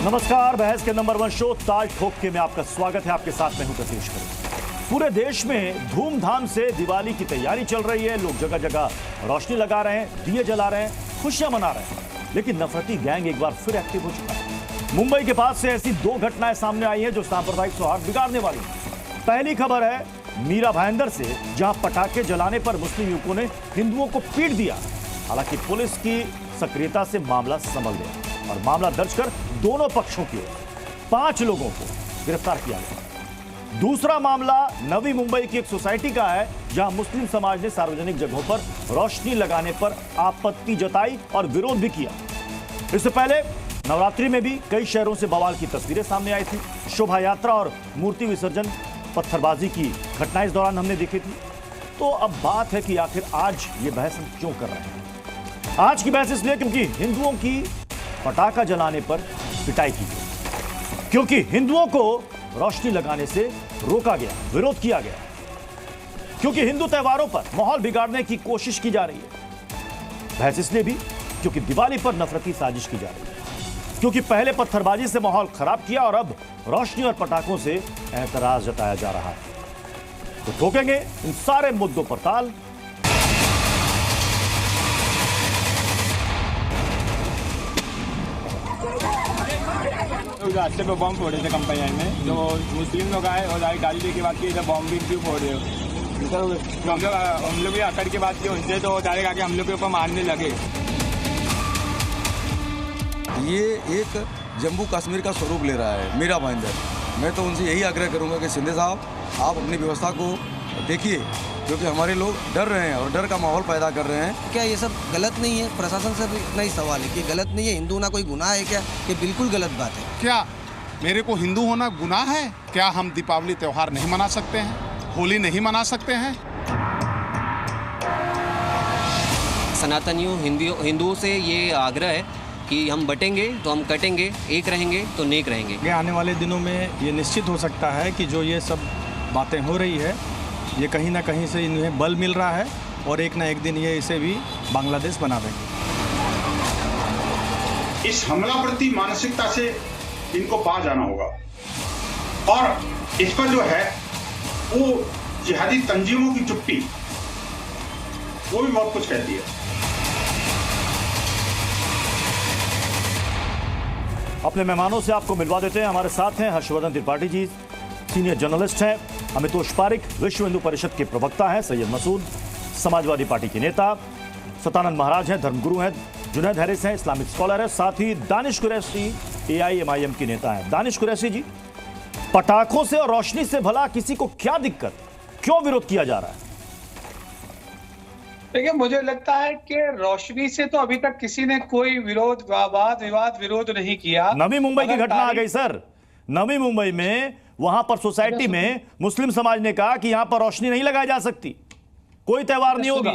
नमस्कार, बहस के नंबर 1 शो ताल ठोक के में आपका स्वागत है। आपके साथ मैं हूं सतीश करी। पूरे देश में धूमधाम से दिवाली की तैयारी चल रही है। लोग जगह जगह रोशनी लगा रहे हैं, दिए जला रहे हैं, खुशियां मना रहे हैं। लेकिन नफरती गैंग एक बार फिर एक्टिव हो चुका है। मुंबई के पास से ऐसी 2 घटनाएं सामने आई हैं जो सांप्रदायिक सौहार्द बिगाड़ने वाली हैं। पहली खबर है मीरा भाईंदर से, जहां पटाखे जलाने पर मुस्लिम युवकों ने हिंदुओं को पीट दिया। हालांकि पुलिस की सक्रियता से मामला संभल गया और मामला दर्ज कर दोनों पक्षों की ओर 5 लोगों को गिरफ्तार किया गया। दूसरा मामला नवी मुंबई की एक सोसाइटी का है, जहां मुस्लिम समाज ने सार्वजनिक जगहों पर रोशनी लगाने पर आपत्ति जताई और विरोध भी किया। इससे पहले नवरात्रि में भी कई शहरों से बवाल की तस्वीरें सामने आई थी। शोभा यात्रा और मूर्ति विसर्जन, पत्थरबाजी की घटनाएं इस दौरान हमने देखी थी। तो अब बात है कि आखिर आज ये बहस हम क्यों कर रहे हैं। आज की बहस इसलिए क्योंकि हिंदुओं की पटाखा जलाने पर पिटाई की गई, क्योंकि हिंदुओं को रोशनी लगाने से रोका गया, विरोध किया गया, क्योंकि हिंदू त्योहारों पर माहौल बिगाड़ने की कोशिश की जा रही है। बहस इसलिए भी क्योंकि दिवाली पर नफरती साजिश की जा रही है, क्योंकि पहले पत्थरबाजी से माहौल खराब किया और अब रोशनी और पटाखों से एतराज जताया जा रहा है। तो ठोकेंगे इन सारे मुद्दों पर ताल। रास्ते पे बम फोड़े थे कंपनी में, जो मुस्लिम लोग आए और आई गाड़ी लेके बात की, इधर बम भी क्यों फोड़ रहे हो। तो हम लोग भी अकड़ के बात की उनसे, तो डायरेक्ट आके हम लोग के ऊपर मारने लगे। ये एक जम्मू कश्मीर का स्वरूप ले रहा है मीरा भाईंदर। मैं तो उनसे यही आग्रह करूंगा कि शिंदे साहब, आप अपनी व्यवस्था को देखिए, क्योंकि हमारे लोग डर रहे हैं और डर का माहौल पैदा कर रहे हैं। क्या ये सब गलत नहीं है? प्रशासन से भी इतना ही सवाल है कि गलत नहीं है, हिंदू ना कोई गुनाह है क्या? ये बिल्कुल गलत बात है। क्या मेरे को हिंदू होना गुनाह है? क्या हम दीपावली त्योहार नहीं मना सकते हैं, होली नहीं मना सकते हैं? सनातनियों हिंदुओं से ये आग्रह है कि हम बटेंगे तो हम कटेंगे, एक रहेंगे तो नेक रहेंगे। आने वाले दिनों में ये निश्चित हो सकता है कि जो ये सब बातें हो रही है, ये कहीं ना कहीं से इन्हें बल मिल रहा है और एक ना एक दिन ये इसे भी बांग्लादेश बना देंगे। इस हमला प्रति मानसिकता से इनको पार जाना होगा और इस पर जो है वो जिहादी तंजीमों की चुप्पी वो भी बहुत कुछ कहती है। अपने मेहमानों से आपको मिलवा देते हैं। हमारे साथ हैं हर्षवर्धन त्रिपाठी जी, सीनियर जर्नलिस्ट हैं, अमितोष पारिक विश्व हिंदू परिषद के प्रवक्ता हैं, सैयद मसूद समाजवादी पार्टी के नेता, सतानंद महाराज हैं, धर्मगुरु हैं, जुनैद हैरिस हैं, इस्लामिक स्कॉलर है, साथ ही दानिश कुरैशी AIMIM के नेता हैं। दानिश कुरैशी जी, पटाखों से और रोशनी से भला किसी को क्या दिक्कत, क्यों विरोध किया जा रहा है? देखिए, मुझे लगता है कि रोशनी से तो अभी तक किसी ने कोई विरोध नहीं किया। नवी मुंबई की घटना आ गई सर। नवी मुंबई में वहां पर सोसाइटी में मुस्लिम समाज ने कहा कि यहां पर रोशनी नहीं लगाई जा सकती, कोई त्योहार नहीं होगा।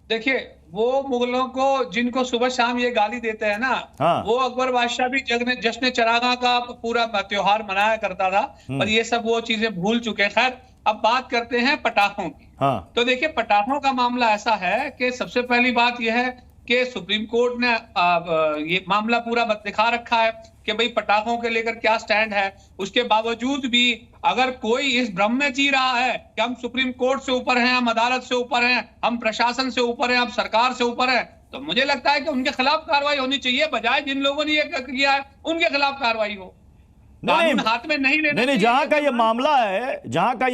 देखिए, वो मुगलों को जिनको सुबह शाम ये गाली देते हैं ना, हाँ। वो अकबर बादशाह भी जश्न चरागा का पूरा त्योहार मनाया करता था, पर ये सब वो चीजें भूल चुके। खैर, अब बात करते हैं पटाखों की। हाँ। तो देखिए, पटाखों का मामला ऐसा है कि सबसे पहली बात यह है कि सुप्रीम कोर्ट ने ये मामला पूरा दिखा रखा है कि भाई पटाखों के लेकर क्या स्टैंड है। उसके बावजूद भी अगर कोई इस भ्रम में जी रहा है कि हम सुप्रीम कोर्ट से ऊपर हैं, हम अदालत से ऊपर हैं, हम प्रशासन से ऊपर हैं, हम सरकार से ऊपर हैं, तो मुझे लगता है कि उनके खिलाफ कार्रवाई होनी चाहिए, बजाय जिन लोगों ने ये किया है उनके खिलाफ कार्रवाई हो। कानून हाथ में नहीं लेना। नहीं, जहां का ये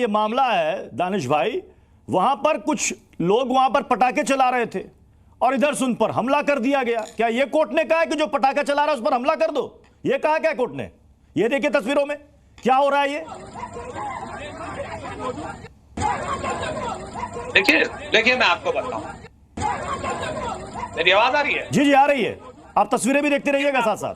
मामला है दानिश भाई, वहां पर कुछ लोग वहां पर पटाखे चला रहे थे और इधर सुन पर हमला कर दिया गया। क्या ये कोर्ट ने कहा है कि जो पटाखा चला रहा है उस पर हमला कर दो? ये कहा क्या कोर्ट ने? ये देखिए तस्वीरों में क्या हो रहा है। ये देखिए मैं आपको बताऊं, मेरी आवाज आ रही है? जी आ रही है। आप तस्वीरें भी देखते रहिएगा साथ साथ।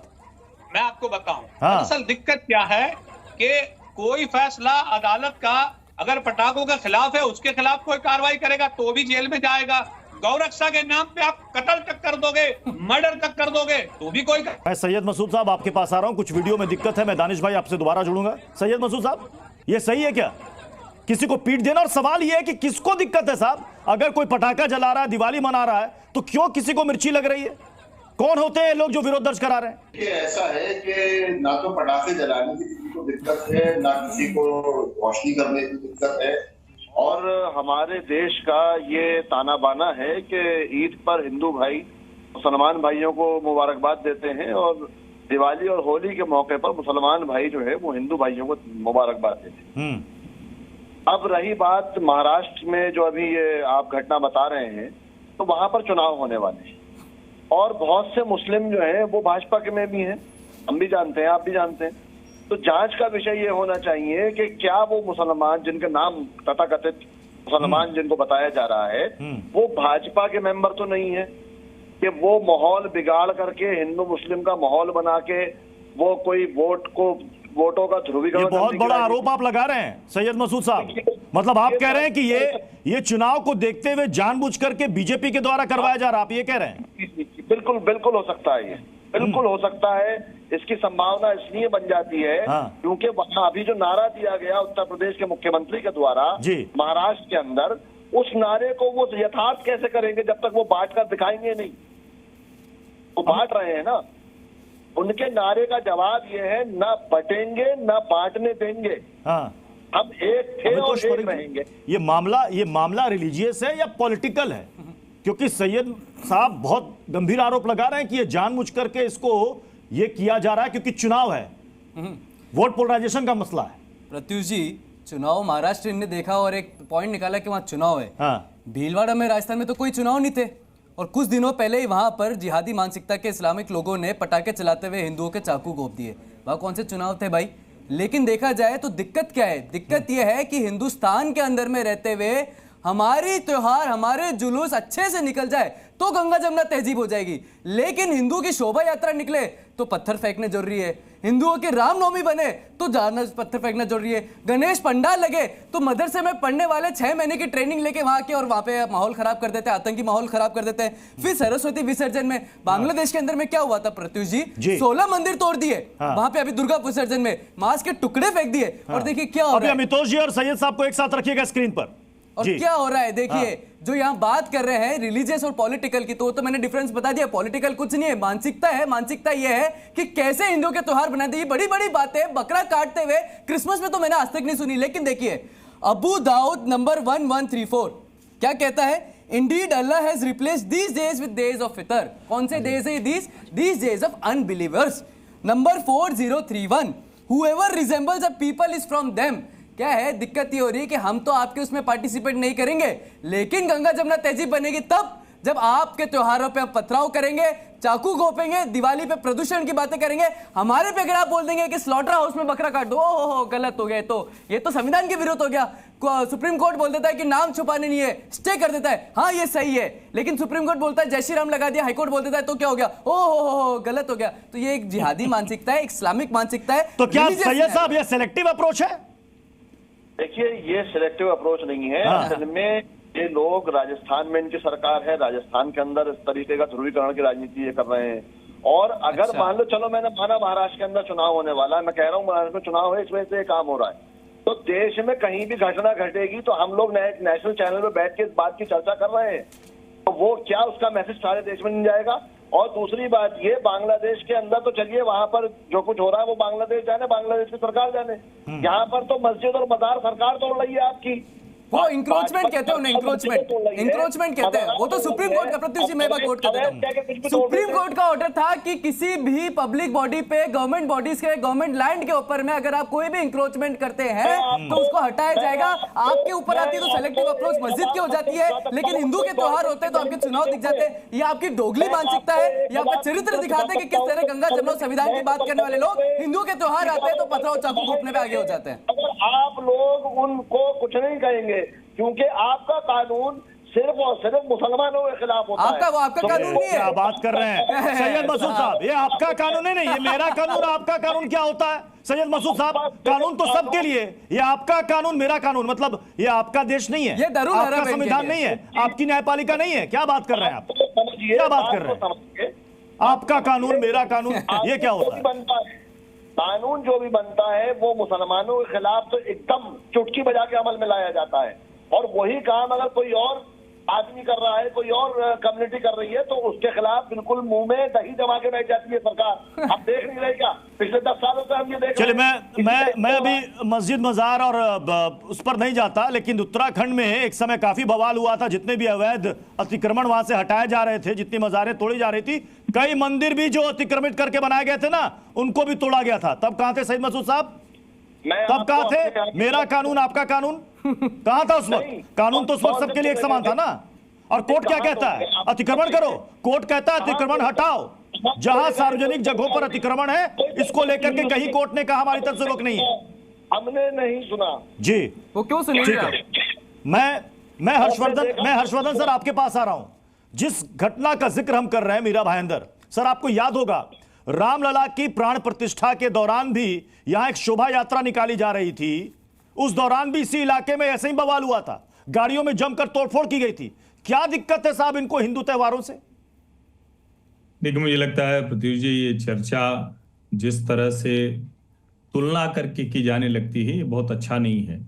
मैं आपको बताऊं, हाँ। दरअसल दिक्कत क्या है कि कोई फैसला अदालत का अगर पटाखों के खिलाफ है, उसके खिलाफ कोई कार्रवाई करेगा तो भी जेल में जाएगा। गौरक्षा के नाम पे आप कत्ल तक कर दोगे, मर्डर तक कर दोगे तो भी कोई। मैं सैयद मसूद साहब आपके पास आ रहा हूं, कुछ वीडियो में दिक्कत है। मैं दानिश भाई आपसे दोबारा जुड़ूंगा। सैयद मसूद साहब, ये सही है क्या किसी को पीट देना? और सवाल ये है कि किसको दिक्कत है साहब? अगर कोई पटाखा जला रहा है, दिवाली मना रहा है, तो क्यों किसी को मिर्ची लग रही है? कौन होते हैं लोग जो विरोध दर्ज करा रहे हैं? कि ऐसा है कि ना तो पटाखे जलाने की किसी को दिक्कत है, ना किसी को रोशनी करने की दिक्कत है, और हमारे देश का ये ताना बाना है कि ईद पर हिंदू भाई मुसलमान भाइयों को मुबारकबाद देते हैं और दिवाली और होली के मौके पर मुसलमान भाई जो है वो हिंदू भाइयों को मुबारकबाद देते हैं। अब रही बात महाराष्ट्र में जो अभी ये आप घटना बता रहे हैं, तो वहां पर चुनाव होने वाले हैं और बहुत से मुस्लिम जो हैं वो भाजपा के में भी हैं, हम भी जानते हैं, आप भी जानते हैं। तो जांच का विषय ये होना चाहिए कि क्या वो मुसलमान जिनके नाम तथाकथित मुसलमान जिनको बताया जा रहा है वो भाजपा के मेंबर तो नहीं है कि वो माहौल बिगाड़ करके हिंदू मुस्लिम का माहौल बना के वो कोई वोटों का ध्रुवीकरण। बहुत बड़ा आरोप आप लगा रहे हैं सैयद मसूद साहब, मतलब आप कह रहे हैं कि ये चुनाव को देखते हुए जानबूझ करके बीजेपी के द्वारा करवाया जा रहा है, आप ये कह रहे हैं? बिल्कुल बिल्कुल हो सकता है, ये बिल्कुल हो सकता है। इसकी संभावना इसलिए बन जाती है क्योंकि वहां अभी जो नारा दिया गया उत्तर प्रदेश के मुख्यमंत्री के द्वारा महाराष्ट्र के अंदर, उस नारे को वो यथार्थ कैसे करेंगे जब तक वो बांट कर दिखाएंगे नहीं। वो बांट रहे हैं ना, उनके नारे का जवाब ये है ना बटेंगे ना बांटने देंगे, हम एक थे और एक रहेंगे। ये मामला रिलीजियस है या पॉलिटिकल है? क्योंकि सैयद साहब बहुत गंभीर आरोप लगा रहे हैं कि ये जानबूझ करके इसको ये किया जा रहा है क्योंकि चुनाव है, वोट पोलराइजेशन का मसला है। प्रत्युष जी, चुनाव महाराष्ट्र ने देखा और एक पॉइंट निकाला कि वहां चुनाव है। भीलवाड़ा में राजस्थान में तो कोई चुनाव नहीं थे और कुछ दिनों पहले ही वहां पर जिहादी मानसिकता के इस्लामिक लोगों ने पटाखे चलाते हुए हिंदुओं के चाकू घोंप दिए। वहां कौन से चुनाव थे भाई? लेकिन देखा जाए तो दिक्कत क्या है? दिक्कत यह है कि हिंदुस्तान के अंदर में रहते हुए हमारी त्योहार, हमारे जुलूस अच्छे से निकल जाए तो गंगा जमुना तहजीब हो जाएगी, लेकिन हिंदू की शोभा यात्रा निकले तो पत्थर फेंकने जरूरी है, हिंदुओं के रामनवमी बने तो जाना पत्थर फेंकना जरूरी है, गणेश पंडाल लगे तो मदरसे में पढ़ने वाले 6 महीने की ट्रेनिंग लेके वहां के और वहां पे माहौल खराब कर देते हैं, आतंकी माहौल खराब कर देते हैं। फिर सरस्वती विसर्जन में बांग्लादेश के अंदर में क्या हुआ था प्रत्युष जी? 16 मंदिर तोड़ दिए वहां पे, अभी दुर्गा विसर्जन में मांस के टुकड़े फेंक दिए और देखिए क्या हो रहा है। अमितोष जी और सैयद साहब को एक साथ रखिएगा स्क्रीन पर। और क्या हो रहा है देखिए, जो यहाँ बात कर रहे हैं रिलीजियस और पॉलिटिकल की, तो मैंने डिफरेंस बता दिया। पॉलिटिकल कुछ नहीं है, मानसिकता है। मानसिकता ये है कि कैसे हिंदुओं के त्योहार बनाते हैं, बड़ी बड़ी बातें, बकरा काटते हुए क्रिसमस में तो मैंने आज तक नहीं सुनी। लेकिन देखिए अबू दाऊद नंबर 1134 क्या कहता है? Indeed Allah has replaced these days with days of फितर। कौन से डेज है these days of unbelievers. Number 4031 whoever resembles a people is from them. क्या है दिक्कत? ये हो रही है कि हम तो आपके उसमें पार्टिसिपेट नहीं करेंगे, लेकिन गंगा जमुना तहजीब बनेगी तब जब आपके त्योहारों पे हम पथराव करेंगे, चाकू घोपेंगे, दिवाली पे प्रदूषण की बातें करेंगे। हमारे पे अगर आप बोल देंगे कि स्लॉटर हाउस में बकरा काट दो, ओहो गलत हो गया, तो ये तो संविधान के विरुद्ध हो गया। सुप्रीम कोर्ट बोल देता है कि नाम छुपाने नहीं है, स्टे कर देता है, हाँ ये सही है, लेकिन सुप्रीम कोर्ट बोलता है जय श्री राम लगा दिया, हाईकोर्ट बोल देता है तो क्या हो गया? ओहो गलत हो गया। तो ये एक जिहादी मानसिकता है, इस्लामिक मानसिकता है। तो क्या सैयद साहब ये सिलेक्टिव अप्रोच है? देखिए ये सिलेक्टिव अप्रोच नहीं है। असल में ये लोग, राजस्थान में इनकी सरकार है, राजस्थान के अंदर इस तरीके का ध्रुवीकरण की राजनीति ये कर रहे हैं। और अगर मान लो, चलो मैंने माना महाराष्ट्र के अंदर चुनाव होने वाला है, मैं कह रहा हूँ महाराष्ट्र में चुनाव है, इस वजह से ये काम हो रहा है, तो देश में कहीं भी घटना घटेगी तो हम लोग नेशनल चैनल पे बैठ के इस बात की चर्चा कर रहे हैं, तो वो क्या उसका मैसेज सारे देश में नहीं जाएगा? और दूसरी बात ये, बांग्लादेश के अंदर तो चलिए वहां पर जो कुछ हो रहा है वो बांग्लादेश जाने, बांग्लादेश की सरकार जाने, यहाँ पर तो मस्जिद और मजार सरकार तोड़ रही है आपकी। वो इंक्रोचमेंट कहते हैं उन्हें, इंक्रोचमेंट कहते हैं। वो तो सुप्रीम कोर्ट का, प्रत्युष जी मैं कोट कर देता हूं, सुप्रीम कोर्ट का ऑर्डर था कि किसी भी पब्लिक बॉडी पे, गवर्नमेंट बॉडीज के, गवर्नमेंट लैंड के ऊपर में अगर आप कोई भी इंक्रोचमेंट करते हैं तो उसको हटाया जाएगा। आपके ऊपर आती है तो सेलेक्टिव अप्रोच मस्जिद की हो जाती है, लेकिन हिंदू के त्योहार होते हैं तो आपके चुनाव दिख जाते हैं। ये आपकी दोगली मानसिकता है, ये आपका चरित्र दिखाते हैं कि किस तरह गंगा जमुना संविधान की बात करने वाले लोग हिंदू के त्योहार आते हैं तो पथराव चाकू घोंपने पे आगे हो जाते हैं। आप लोग उनको कुछ नहीं कहेंगे क्योंकि आपका कानून सिर्फ और सिर्फ मुसलमानों के खिलाफ होता है। आपका कानून नहीं है। क्या बात कर रहे हैं सैयद मसूद साहब? ये आपका कानून नहीं, ये मेरा कानून, आपका कानून क्या होता है सैयद मसूद साहब? कानून तो सबके लिए, ये आपका कानून मेरा कानून, मतलब ये आपका देश नहीं है, ये आपका संविधान नहीं है, आपकी न्यायपालिका नहीं है। क्या बात कर रहे हैं आप? क्या बात कर रहे हैं? आपका कानून मेरा कानून, ये क्या होता है? कानून जो भी बनता है वो मुसलमानों के खिलाफ तो एकदम चुटकी बजा के अमल में लाया जाता है, और वही काम अगर कोई और आदमी कर रहा है, कोई और कम्युनिटी कर रही है, तो उसके खिलाफ बिल्कुल मुंह में दही जमा के बैठ जाती है सरकार। आप देख नहीं रहे क्या? पिछले 10 सालों से हम ये देख चलिए, रहे हैं। मैं अभी मस्जिद मजार और उस पर नहीं जाता, लेकिन उत्तराखंड में एक समय काफी बवाल हुआ था। जितने भी अवैध अतिक्रमण वहां से हटाए जा रहे थे, जितनी मजारें तोड़ी जा रही थी, कई मंदिर भी जो अतिक्रमित करके बनाए गए थे ना, उनको भी तोड़ा गया था। तब कहां थे सईद मसूद साहब? तब कहां थे? मेरा कानून आपका कानून कहां था उस वक्त? कानून तो उस वक्त सबके लिए एक समान था ना। और कोर्ट क्या कहता है? अतिक्रमण करो। कोर्ट कहता है अतिक्रमण हटाओ। जहां सार्वजनिक जगहों पर अतिक्रमण है, इसको लेकर के कहीं कोर्ट ने कहा हमारी तरफ से रोक नहीं है। हमने नहीं सुना जी। वो क्यों सुनेंगे आप? मैं हर्षवर्धन सर आपके पास आ रहा हूं। जिस घटना का जिक्र हम कर रहे हैं मीरा भाईंदर सर, आपको याद होगा रामलला की प्राण प्रतिष्ठा के दौरान भी यहां एक शोभा यात्रा निकाली जा रही थी। उस दौरान भी इसी इलाके में ऐसे ही बवाल हुआ था, गाड़ियों में जमकर तोड़फोड़ की गई थी। क्या दिक्कत है साहब इनको हिंदू त्योहारों से? देखिए, मुझे लगता है पृथ्वी जी, ये चर्चा जिस तरह से तुलना करके की जाने लगती है, ये बहुत अच्छा नहीं है।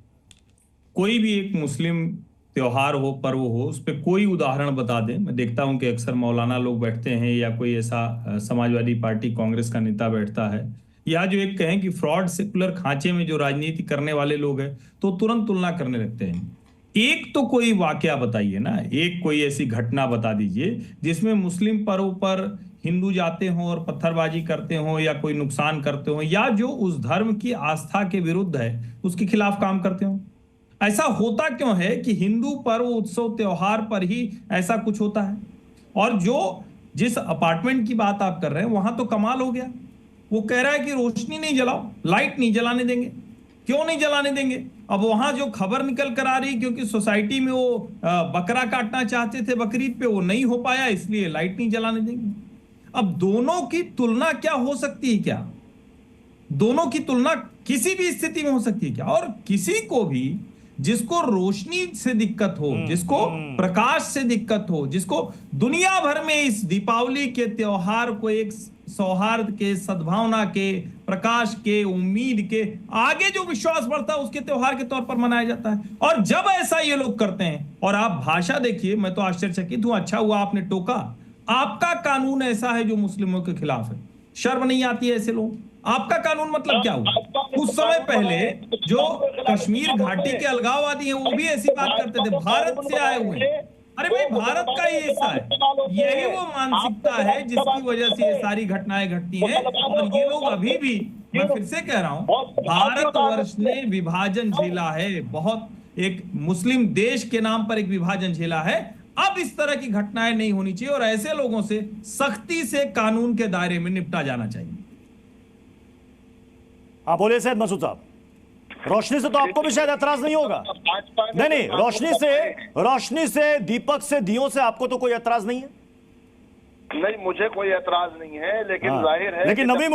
कोई भी एक मुस्लिम त्योहार हो, पर्व हो, उस पर कोई उदाहरण बता दें। मैं देखता हूं कि अक्सर मौलाना लोग बैठते हैं या कोई ऐसा समाजवादी पार्टी कांग्रेस का नेता बैठता है, या जो एक कहें कि फ्रॉड सेकुलर खांचे में जो राजनीति करने वाले लोग हैं, तो तुरंत तुलना करने लगते हैं। एक तो कोई वाकया बताइए ना, एक कोई ऐसी घटना बता दीजिए जिसमें मुस्लिम पर्व पर हिंदू जाते हों और पत्थरबाजी करते हों या कोई नुकसान करते हों, या जो उस धर्म की आस्था के विरुद्ध है उसके खिलाफ काम करते हों। ऐसा होता क्यों है कि हिंदू पर्व, उत्सव, त्योहार पर ही ऐसा कुछ होता है? और जो जिस अपार्टमेंट की बात आप कर रहे हैं, वहां तो कमाल हो गया। वो कह रहा है कि रोशनी नहीं जलाओ, लाइट नहीं जलाने देंगे। क्यों नहीं जलाने देंगे? अब वहां जो खबर निकल कर आ रही, क्योंकि सोसाइटी में वो बकरा काटना चाहते थे बकरीद पे, वो नहीं हो पाया, इसलिए लाइट नहीं जलाने देंगे। अब दोनों की तुलना क्या हो सकती है? क्या दोनों की तुलना किसी भी स्थिति में हो सकती है क्या? और किसी को भी जिसको रोशनी से दिक्कत हो, जिसको प्रकाश से दिक्कत हो, जिसको दुनिया भर में इस दीपावली के त्योहार को एक सौहार्द के, सद्भावना के, प्रकाश के, उम्मीद के आगे जो विश्वास बढ़ता है, उसके त्योहार के तौर पर मनाया जाता है। और जब ऐसा ये लोग करते हैं, और आप भाषा देखिए, मैं तो आश्चर्यचकित हूं। अच्छा हुआ आपने टोका। आपका कानून ऐसा है जो मुस्लिमों के खिलाफ है। शर्म नहीं आती है ऐसे लोग? आपका कानून मतलब क्या हुआ? कुछ समय पहले जो कश्मीर घाटी के अलगाववादी हैं, वो भी ऐसी बात करते थे, भारत से आए हुए हैं। अरे भाई, भारत का ही हिस्सा है। यही वो मानसिकता है जिसकी वजह से ये सारी घटनाएं घटती हैं। और ये लोग अभी भी, मैं फिर से कह रहा हूं, भारतवर्ष ने विभाजन झेला है, बहुत एक मुस्लिम देश के नाम पर एक विभाजन झेला है। अब इस तरह की घटनाएं नहीं होनी चाहिए और ऐसे लोगों से सख्ती से कानून के दायरे में निपटा जाना चाहिए। हाँ बोलिए सैयद मसूद साहब। रोशनी से तो आपको भी शायद एतराज नहीं होगा। नहीं, रोशनी से, दीपक से, दियों से आपको तो कोई एतराज नहीं है? नहीं, मुझे कोई एतराज नहीं है, लेकिन जाहिर है। लेकिन नवी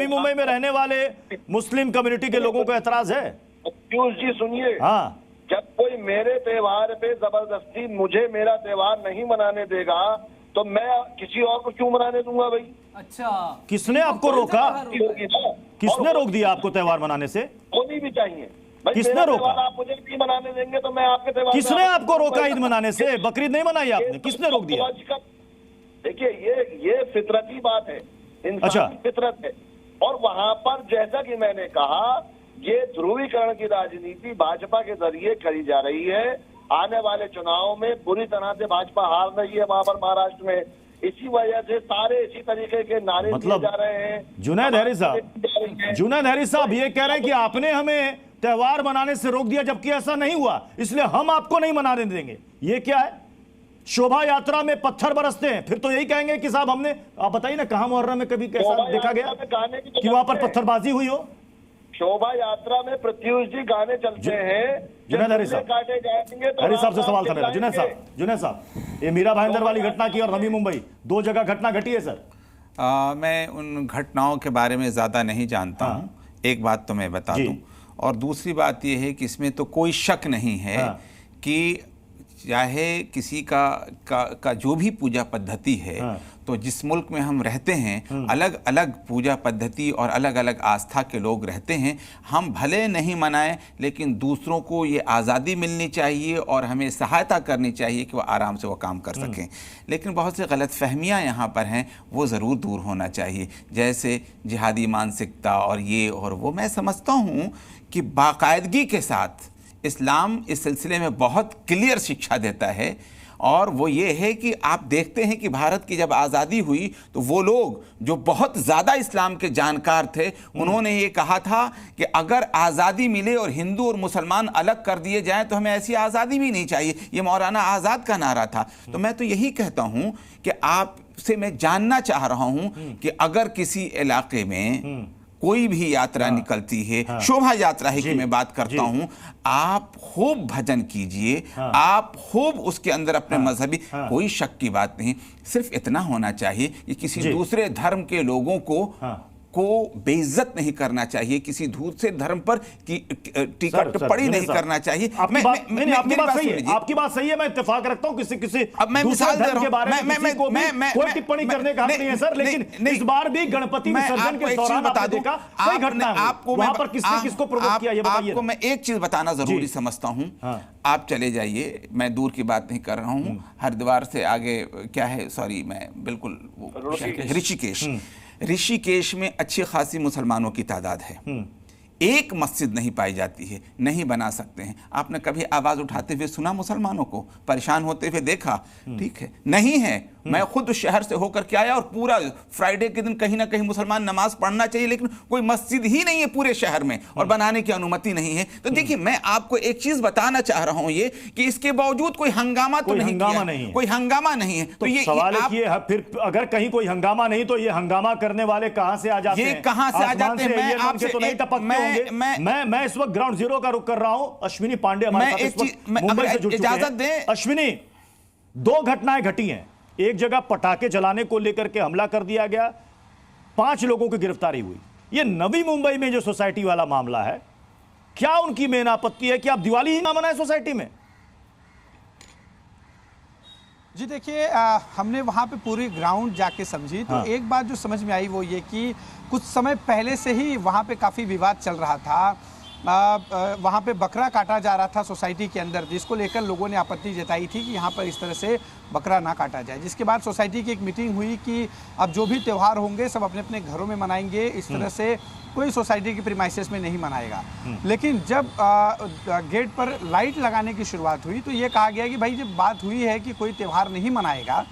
मुंबई में रहने वाले मुस्लिम कम्युनिटी के लोगों को एतराज है। पीयूष जी सुनिए, हाँ, जब कोई मेरे त्योहार पे जबरदस्ती मुझे मेरा त्योहार नहीं मनाने देगा, तो मैं किसी और को क्यों मनाने दूंगा भाई? अच्छा, किसने आपको रोका? किसने रोक दिया आपको त्योहार मनाने से? होनी भी चाहिए। किसने रोका? आप मुझे नहीं मनाने देंगे तो मैं आपके त्योहार। किसने आपको रोका ईद मनाने से? बकरीद नहीं मनाई आपने, किसने रोक दिया? देखिए, ये फितरती बात है, इंसान की फितरत है। और वहां पर जैसा कि मैंने कहा, ये ध्रुवीकरण की राजनीति भाजपा के जरिए करी जा रही है। आने वाले चुनाव में बुरी तरह से भाजपा हार रही है वहां पर महाराष्ट्र में। इसी वजह से सारे इसी तरीके के नारे दिए जा रहे हैं। जुनैद हैरी साहब ये कह रहे हैं कि आपने हमें त्योहार मनाने से रोक दिया, जबकि ऐसा नहीं हुआ, इसलिए हम आपको नहीं मनाने देंगे। ये क्या है? शोभा यात्रा में पत्थर बरसते हैं, फिर तो यही कहेंगे कि साहब हमने, आप बताइए ना, कहां मुहर्रम में कभी कैसा देखा गया कि वहां पर पत्थरबाजी हुई हो? शोभा यात्रा में प्रत्युष जी गाने चलते हैं। जुनैद हैरी साहब, हैरी साहब से सवाल था मेरा। जुनैद साहब, ये मीरा भाईंदर वाली घटना की और नवी मुंबई, दो जगह घटना घटी है सर। मैं उन घटनाओं के बारे में ज़्यादा नहीं जानता हूँ। एक बात तो मैं बता दूँ, और दूसरी बात यह है कि इसमें तो कोई शक नहीं है कि चाहे किसी का जो भी पूजा पद्धति है, तो जिस मुल्क में हम रहते हैं अलग अलग पूजा पद्धति और अलग अलग आस्था के लोग रहते हैं। हम भले नहीं मनाएं, लेकिन दूसरों को ये आज़ादी मिलनी चाहिए और हमें सहायता करनी चाहिए कि वो आराम से वो काम कर सकें। लेकिन बहुत सी गलतफहमियां यहाँ पर हैं, वो ज़रूर दूर होना चाहिए। जैसे जिहादी मानसिकता और ये और वो, मैं समझता हूँ कि बाकायदगी के साथ इस्लाम इस सिलसिले में बहुत क्लियर शिक्षा देता है, और वो ये है कि आप देखते हैं कि भारत की जब आज़ादी हुई तो वो लोग जो बहुत ज़्यादा इस्लाम के जानकार थे, उन्होंने ये कहा था कि अगर आज़ादी मिले और हिंदू और मुसलमान अलग कर दिए जाएं तो हमें ऐसी आज़ादी भी नहीं चाहिए। ये मौलाना आज़ाद का नारा था। तो मैं तो यही कहता हूँ कि आपसे मैं जानना चाह रहा हूँ कि अगर किसी इलाके में कोई भी यात्रा निकलती है, शोभा यात्रा है कि मैं बात करता हूं, आप खूब भजन कीजिए, आप खूब उसके अंदर अपने मजहबी, कोई शक की बात नहीं। सिर्फ इतना होना चाहिए कि किसी दूसरे धर्म के लोगों को बेइज्जत नहीं करना चाहिए, किसी दूसरे धर्म पर टीका टिप्पणी नहीं करना चाहिए। आपकी बात सही है, मैं इत्तेफाक रखता हूं। किसी अब मैं मिसाल दे रहा हूं, कोई टिप्पणी करने का हक नहीं है सर, लेकिन इस बार भी गणपति विसर्जन के दौरान बता दूंगा कोई घटना आपको वहां पर किसने किसको प्रोवोक किया, ये बताइए। आपको मैं एक चीज बताना जरूरी समझता हूं। आप चले जाइए, मैं दूर की बात नहीं कर रहा हूं, हरिद्वार से आगे क्या है, सॉरी मैं बिल्कुल ऋषिकेश में अच्छी खासी मुसलमानों की तादाद है। एक मस्जिद नहीं पाई जाती है, नहीं बना सकते हैं। आपने कभी आवाज उठाते हुए सुना मुसलमानों को, परेशान होते हुए देखा? ठीक है, नहीं है। मैं खुद उस शहर से होकर के आया और पूरा फ्राइडे के दिन कहीं ना कहीं मुसलमान नमाज पढ़ना चाहिए, लेकिन कोई मस्जिद ही नहीं है पूरे शहर में और बनाने की अनुमति नहीं है। तो देखिए, मैं आपको एक चीज बताना चाह रहा हूं, ये कि इसके बावजूद कोई हंगामा तो नहीं किया, कोई हंगामा नहीं है। तो ये सवाल है, फिर अगर कहीं कोई हंगामा नहीं तो ये हंगामा करने वाले कहां से आ जाते हैं? ये कहां से आ जाते हैं? मैं आपसे तो नहीं टपकते होंगे। मैं इस वक्त ग्राउंड जीरो का रुख कर रहा हूं। अश्विनी पांडे हमारे साथ इस वक्त मुंबई से जुड़ चुके हैं। इजाजत दें अश्विनी, दो घटनाएं घटी हैं। एक जगह पटाखे जलाने को लेकर के हमला कर दिया गया, 5 लोगों की गिरफ्तारी हुई। ये नवी मुंबई में जो सोसाइटी वाला मामला है, क्या उनकी मेन आपत्ति है कि आप दिवाली ही ना मनाएं सोसाइटी में? जी देखिए, हमने वहाँ पे पूरी ग्राउंड जाके समझी तो एक बात जो समझ में आई वो ये कि कुछ समय पहले से ही वहाँ पे काफ़ी विवाद चल रहा था। वहाँ पे बकरा काटा जा रहा था सोसाइटी के अंदर, जिसको लेकर लोगों ने आपत्ति जताई थी कि यहाँ पर इस तरह से बकरा ना काटा जाए। जिसके बाद सोसाइटी की एक मीटिंग हुई कि अब जो भी त्यौहार होंगे सब अपने अपने घरों में मनाएंगे, इस तरह से कोई सोसाइटी की प्रीमाइसेस में नहीं मनाएगा। लेकिन जब गेट पर लाइट लगाने की शुरुआत हुई तो ये कहा गया कि भाई जब बात हुई है कि कोई त्यौहार नहीं मनाएगा,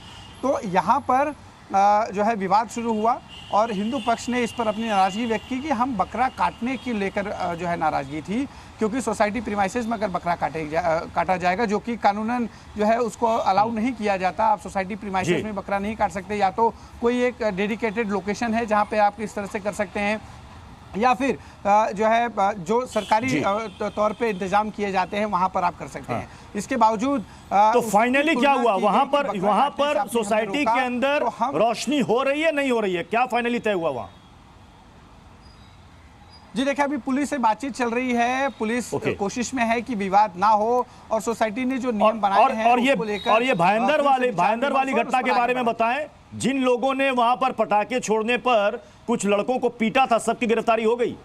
तो यहाँ पर जो है विवाद शुरू हुआ और हिंदू पक्ष ने इस पर अपनी नाराज़गी व्यक्त की कि हम बकरा काटने की लेकर जो है नाराज़गी थी, क्योंकि सोसाइटी प्रीमाइसेस में अगर बकरा काटा जाएगा, जो कि कानूनन जो है उसको अलाउ नहीं किया जाता। आप सोसाइटी प्रीमाइसेस में बकरा नहीं काट सकते, या तो कोई एक डेडिकेटेड लोकेशन है जहाँ पे आप इस तरह से कर सकते हैं, या फिर जो है जो सरकारी तौर पे इंतजाम किए जाते हैं वहां पर आप कर सकते हैं। इसके बावजूद तो फाइनली क्या हुआ वहां पर सोसाइटी के अंदर रोशनी हो रही है, नहीं हो रही है? क्या फाइनली तय हुआ वहां? जी देखिए, अभी पुलिस से बातचीत चल रही है। पुलिस कोशिश में है कि विवाद ना हो और सोसाइटी ने जो नियम बनाए हैं उसको लेकर। और ये भाईंदर वाली घटना के बारे में बताएं। जिन लोगों ने वहां पर पटाखे छोड़ने पर कुछ लड़कों को पीटा था, सबकी गिरफ्तारी हो गई?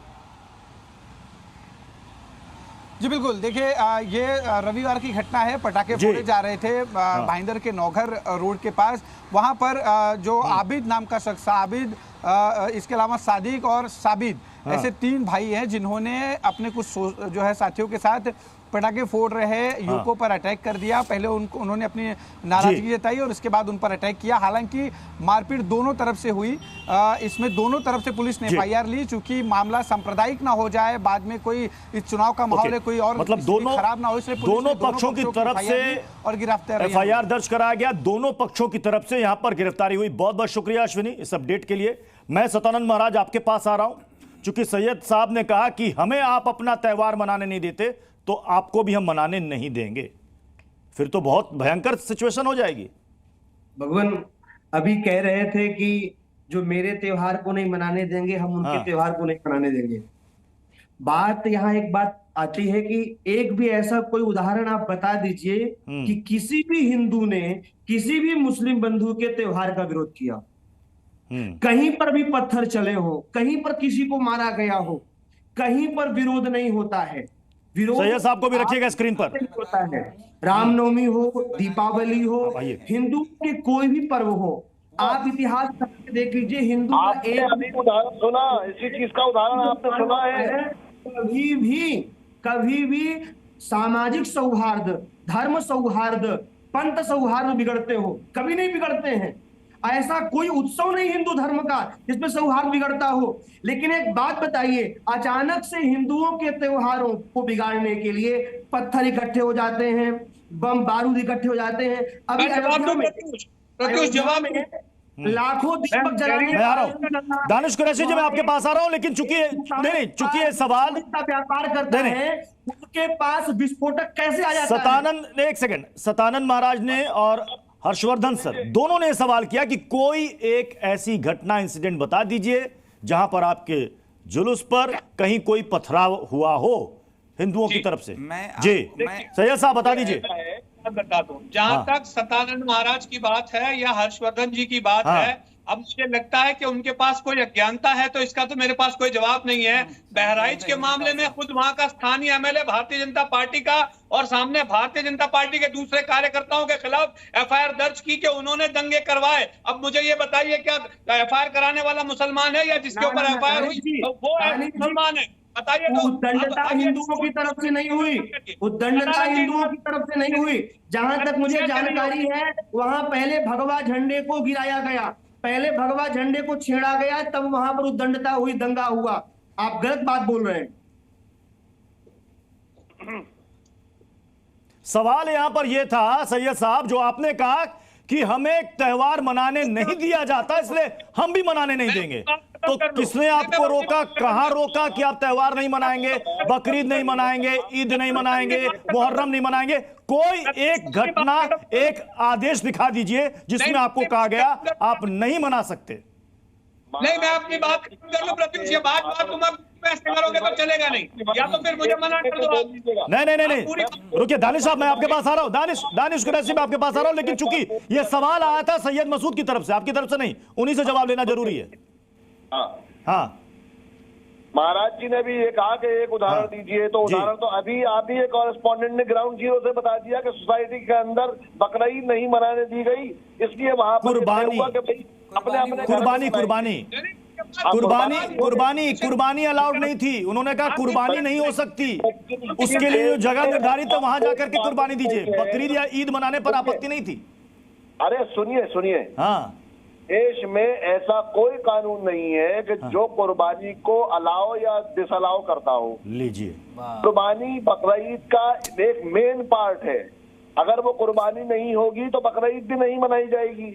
जी बिल्कुल, देखिए ये रविवार की घटना है। पटाखे फोड़े जा रहे थे भाईंदर के नौघर रोड के पास। वहां पर जो आबिद नाम का शख्स, आबिद, इसके अलावा सादिक और साबिद, ऐसे 3 भाई हैं जिन्होंने अपने कुछ जो है साथियों के साथ पटाखे फोड़ रहे युवकों पर अटैक कर दिया। पहले उन्होंने अपनी नाराजगी जताई और उसके बाद उन पर अटैक किया। हालांकि मारपीट दोनों तरफ से हुई। इसमें दोनों तरफ से पुलिस ने FIR ली, चूंकि मामला सांप्रदायिक ना हो जाए, बाद में कोई इस चुनाव का माहौल है, कोई और मतलब खराब ना हो, इसलिए दोनों पक्षों की तरफ से और गिरफ्तारी FIR दर्ज कराया गया। दोनों पक्षों की तरफ से यहां पर गिरफ्तारी हुई। बहुत बहुत शुक्रिया अश्विनी इस अपडेट के लिए। मैं सतानंद महाराज आपके पास आ रहा हूं, चूंकि सैयद साहब ने कहा कि हमें आप अपना त्यौहार मनाने नहीं देते तो आपको भी हम मनाने नहीं देंगे, फिर तो बहुत भयंकर सिचुएशन हो जाएगी। भगवान अभी कह रहे थे कि जो मेरे त्योहार को नहीं मनाने देंगे हम उनके त्योहार को नहीं मनाने देंगे। बात यहाँ एक बात आती है कि एक भी ऐसा कोई उदाहरण आप बता दीजिए कि किसी भी हिंदू ने किसी भी मुस्लिम बंधु के त्योहार का विरोध किया, कहीं पर भी पत्थर चले हो, कहीं पर किसी को मारा गया हो, कहीं पर विरोध नहीं होता है। विरोध सैयद साहब को भी रखिएगा स्क्रीन पर। होता है, रामनवमी हो, दीपावली हो, हिंदू के कोई भी पर्व हो, आप इतिहास देख लीजिए, हिंदू का एक उदाहरण सुना, इसी चीज का उदाहरण आपने सुना है? कभी भी सामाजिक सौहार्द, धर्म सौहार्द, पंथ सौहार्द बिगड़ते हो, कभी नहीं बिगड़ते हैं। ऐसा कोई उत्सव नहीं हिंदू धर्म का जिसमें सौहार्द बिगड़ता हो। लेकिन एक बात बताइए, अचानक से हिंदुओं के त्योहारों को बिगाड़ने के लिए पत्थर इकट्ठे हो जाते हैं, बम बारूद इकट्ठे हो जाते हैं। अभी अयोध्या में लाखों दीपक जलाने, मैं आ रहा हूं दानिश कुरैशी जी, मैं आपके पास आ रहा हूं, लेकिन चूंकि चूंकि ये सवाल व्यापार करते हैं, उनके पास विस्फोटक कैसे आ जाता है? सतानंद, एक सेकंड, सतानंद महाराज ने और हर्षवर्धन सर दोनों ने सवाल किया कि कोई एक ऐसी घटना, इंसिडेंट बता दीजिए जहां पर आपके जुलूस पर कहीं कोई पथराव हुआ हो हिंदुओं की तरफ से। जी सैयद साहब बता दीजिए। बता दूं, जहां तक सतानंद महाराज की बात है या हर्षवर्धन जी की बात है, अब मुझे लगता है कि उनके पास कोई अज्ञानता है, तो इसका तो मेरे पास कोई जवाब नहीं है। बहराइच के मामले में खुद वहां का स्थानीय एमएलए भारतीय जनता पार्टी का और सामने भारतीय जनता पार्टी के दूसरे कार्यकर्ताओं के खिलाफ एफआईआर दर्ज की कि उन्होंने दंगे करवाए। अब मुझे ये बताइए, क्या एफआईआर कराने वाला मुसलमान है या जिसके ऊपर एफआईआर हुई वो मुसलमान है? बताइए। तो उद्दंडता हिंदुओं की तरफ से नहीं हुई, उद्दंडता हिंदुओं की तरफ से नहीं हुई। जहां तक मुझे जानकारी है, वहां पहले भगवा झंडे को गिराया गया, पहले भगवा झंडे को छेड़ा गया, तब वहां पर उद्दंडता हुई, दंगा हुआ। आप गलत बात बोल रहे हैं। सवाल यहां पर यह था सैयद साहब, जो आपने कहा कि हमें त्योहार मनाने नहीं दिया जाता, इसलिए हम भी मनाने नहीं देंगे। तो किसने आपको रोका, कहां रोका कि आप त्योहार नहीं मनाएंगे, बकरीद नहीं मनाएंगे, ईद नहीं मनाएंगे, मुहर्रम नहीं मनाएंगे? कोई एक घटना, एक आदेश दिखा दीजिए जिसमें आपको कहा गया आप नहीं मना सकते। नहीं, मैं अपनी बात कर लूं प्रत्युष, ये बात तुम ऐसे करोगे तो चलेगा नहीं, या तो फिर मुझे मना कर दो। नहीं, रुकिए दानिश साहब, मैं आपके पास आ रहा हूं। दानिश कुरैशी, मैं आपके पास आ रहा हूं, लेकिन चूंकि ये सवाल आया था सैयद मसूद की तरफ से, आपकी तरफ से नहीं, उन्हीं से जवाब लेना जरूरी है। हाँ महाराज जी ने भी ये कहा कि एक उदाहरण दीजिए, तो उदाहरण तो अभी आप ही एक कॉरेस्पॉन्डेंट ने ग्राउंड जीरो से बता दिया कि सोसाइटी के अंदर बकरीद नहीं मनाने दी गई, इसलिए वहां पर कुर्बानी अलाउड नहीं थी। उन्होंने कहा कुर्बानी नहीं हो सकती, उसके लिए जो जगह निर्धारित है वहां जाकर के कुर्बानी दीजिए, बकरीद या ईद मनाने पर आपत्ति नहीं थी। अरे सुनिए, हाँ, देश में ऐसा कोई कानून नहीं है कि जो कुर्बानी को अलाउ या डिसअलाउ करता हो। लीजिए, कुर्बानी बकरीद का एक मेन पार्ट है। अगर वो कुर्बानी नहीं होगी तो बकरीद भी नहीं मनाई जाएगी।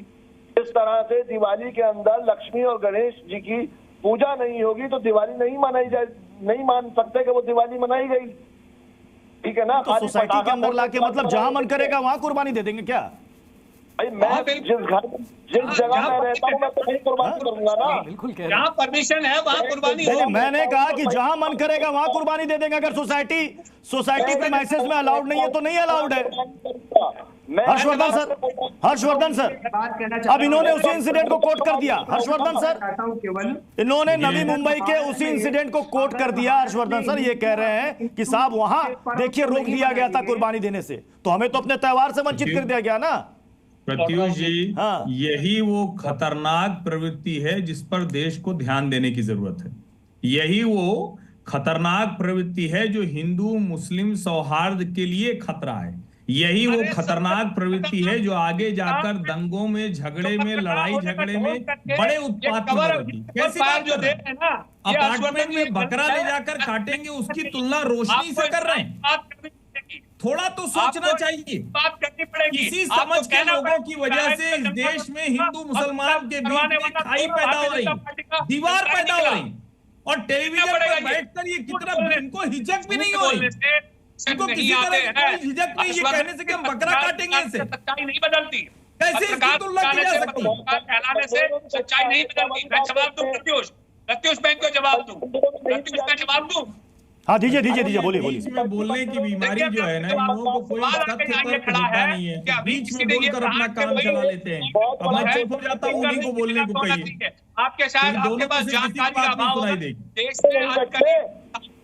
इस तरह से दिवाली के अंदर लक्ष्मी और गणेश जी की पूजा नहीं होगी तो दिवाली नहीं मनाई जाए, नहीं मान सकते कि वो दिवाली मनाई गई, ठीक है ना? तो सोसाइटी के अंदर लाके मतलब जहां मन करेगा वहां कुर्बानी दे देंगे क्या? मैं जिस जगह में रहता हूँ मैं तो नहीं कुर्बानी करूंगा ना। जहाँ परमिशन है वहाँ कुर्बानी हो। मैंने कहा कि जहां मन करेगा वहां कुर्बानी दे देंगे। अगर सोसाइटी पे मैसेज में अलाउड नहीं है तो नहीं अलाउड है। हर्षवर्धन सर, अब इन्होंने उसी इंसिडेंट को कोट कर दिया। हर्षवर्धन सर, इन्होंने नवी मुंबई के उसी इंसिडेंट को कोट कर दिया। हर्षवर्धन सर ये कह रहे हैं कि साहब वहां देखिए रोक दिया गया था कुर्बानी देने से, तो हमें तो अपने त्योहार से वंचित कर दिया गया ना। प्रत्युष जी, यही वो खतरनाक प्रवृत्ति है जिस पर देश को ध्यान देने की जरूरत है। यही वो खतरनाक प्रवृत्ति है जो हिंदू मुस्लिम सौहार्द के लिए खतरा है। यही वो खतरनाक प्रवृत्ति है जो आगे जाकर दंगों में, झगड़े में, लड़ाई झगड़े में बड़े उत्पात में बदलेगी। कैसी बात कर रहे हैं? अपार्टमेंट में बकरा ले जाकर काटेंगे, उसकी तुलना रोशनी से कर रहे हैं। थोड़ा तो सोचना चाहिए। बात करनी पड़ेगी। इसी समझ के लोगों की वजह से इस देश में हिंदू मुसलमान के बीच में खाई पैदा हो रही, दीवार पैदा हो रही, और टेलीविजन पर बैठकर ये कितना इनको हिचक भी नहीं हो रही, इनको किसी तरह की कोई हिचक नहीं ये कहने से कि हम बकरा काटेंगे इससे। सच्चाई नहीं बदलती, कैसे इसकी तुलना की जा सकती है? फैलाने से सच्चाई नहीं बदलती। मैं जवाब दूं प्रत्युष, मैं इनको जवाब दूं, हाँ दीजिए बोलिए। बीच में बोलने की बीमारी जो है ना, इन लोगों को कोई तथ्य तर्क देता नहीं है, बीच में बोलकर अपना काम चला लेते हैं। अब मैं चुप हो जाता हूँ, उन्हीं को बोलने को कहिए। आपके शायद आपके पास जानकारी का अभाव है। देश में आजकल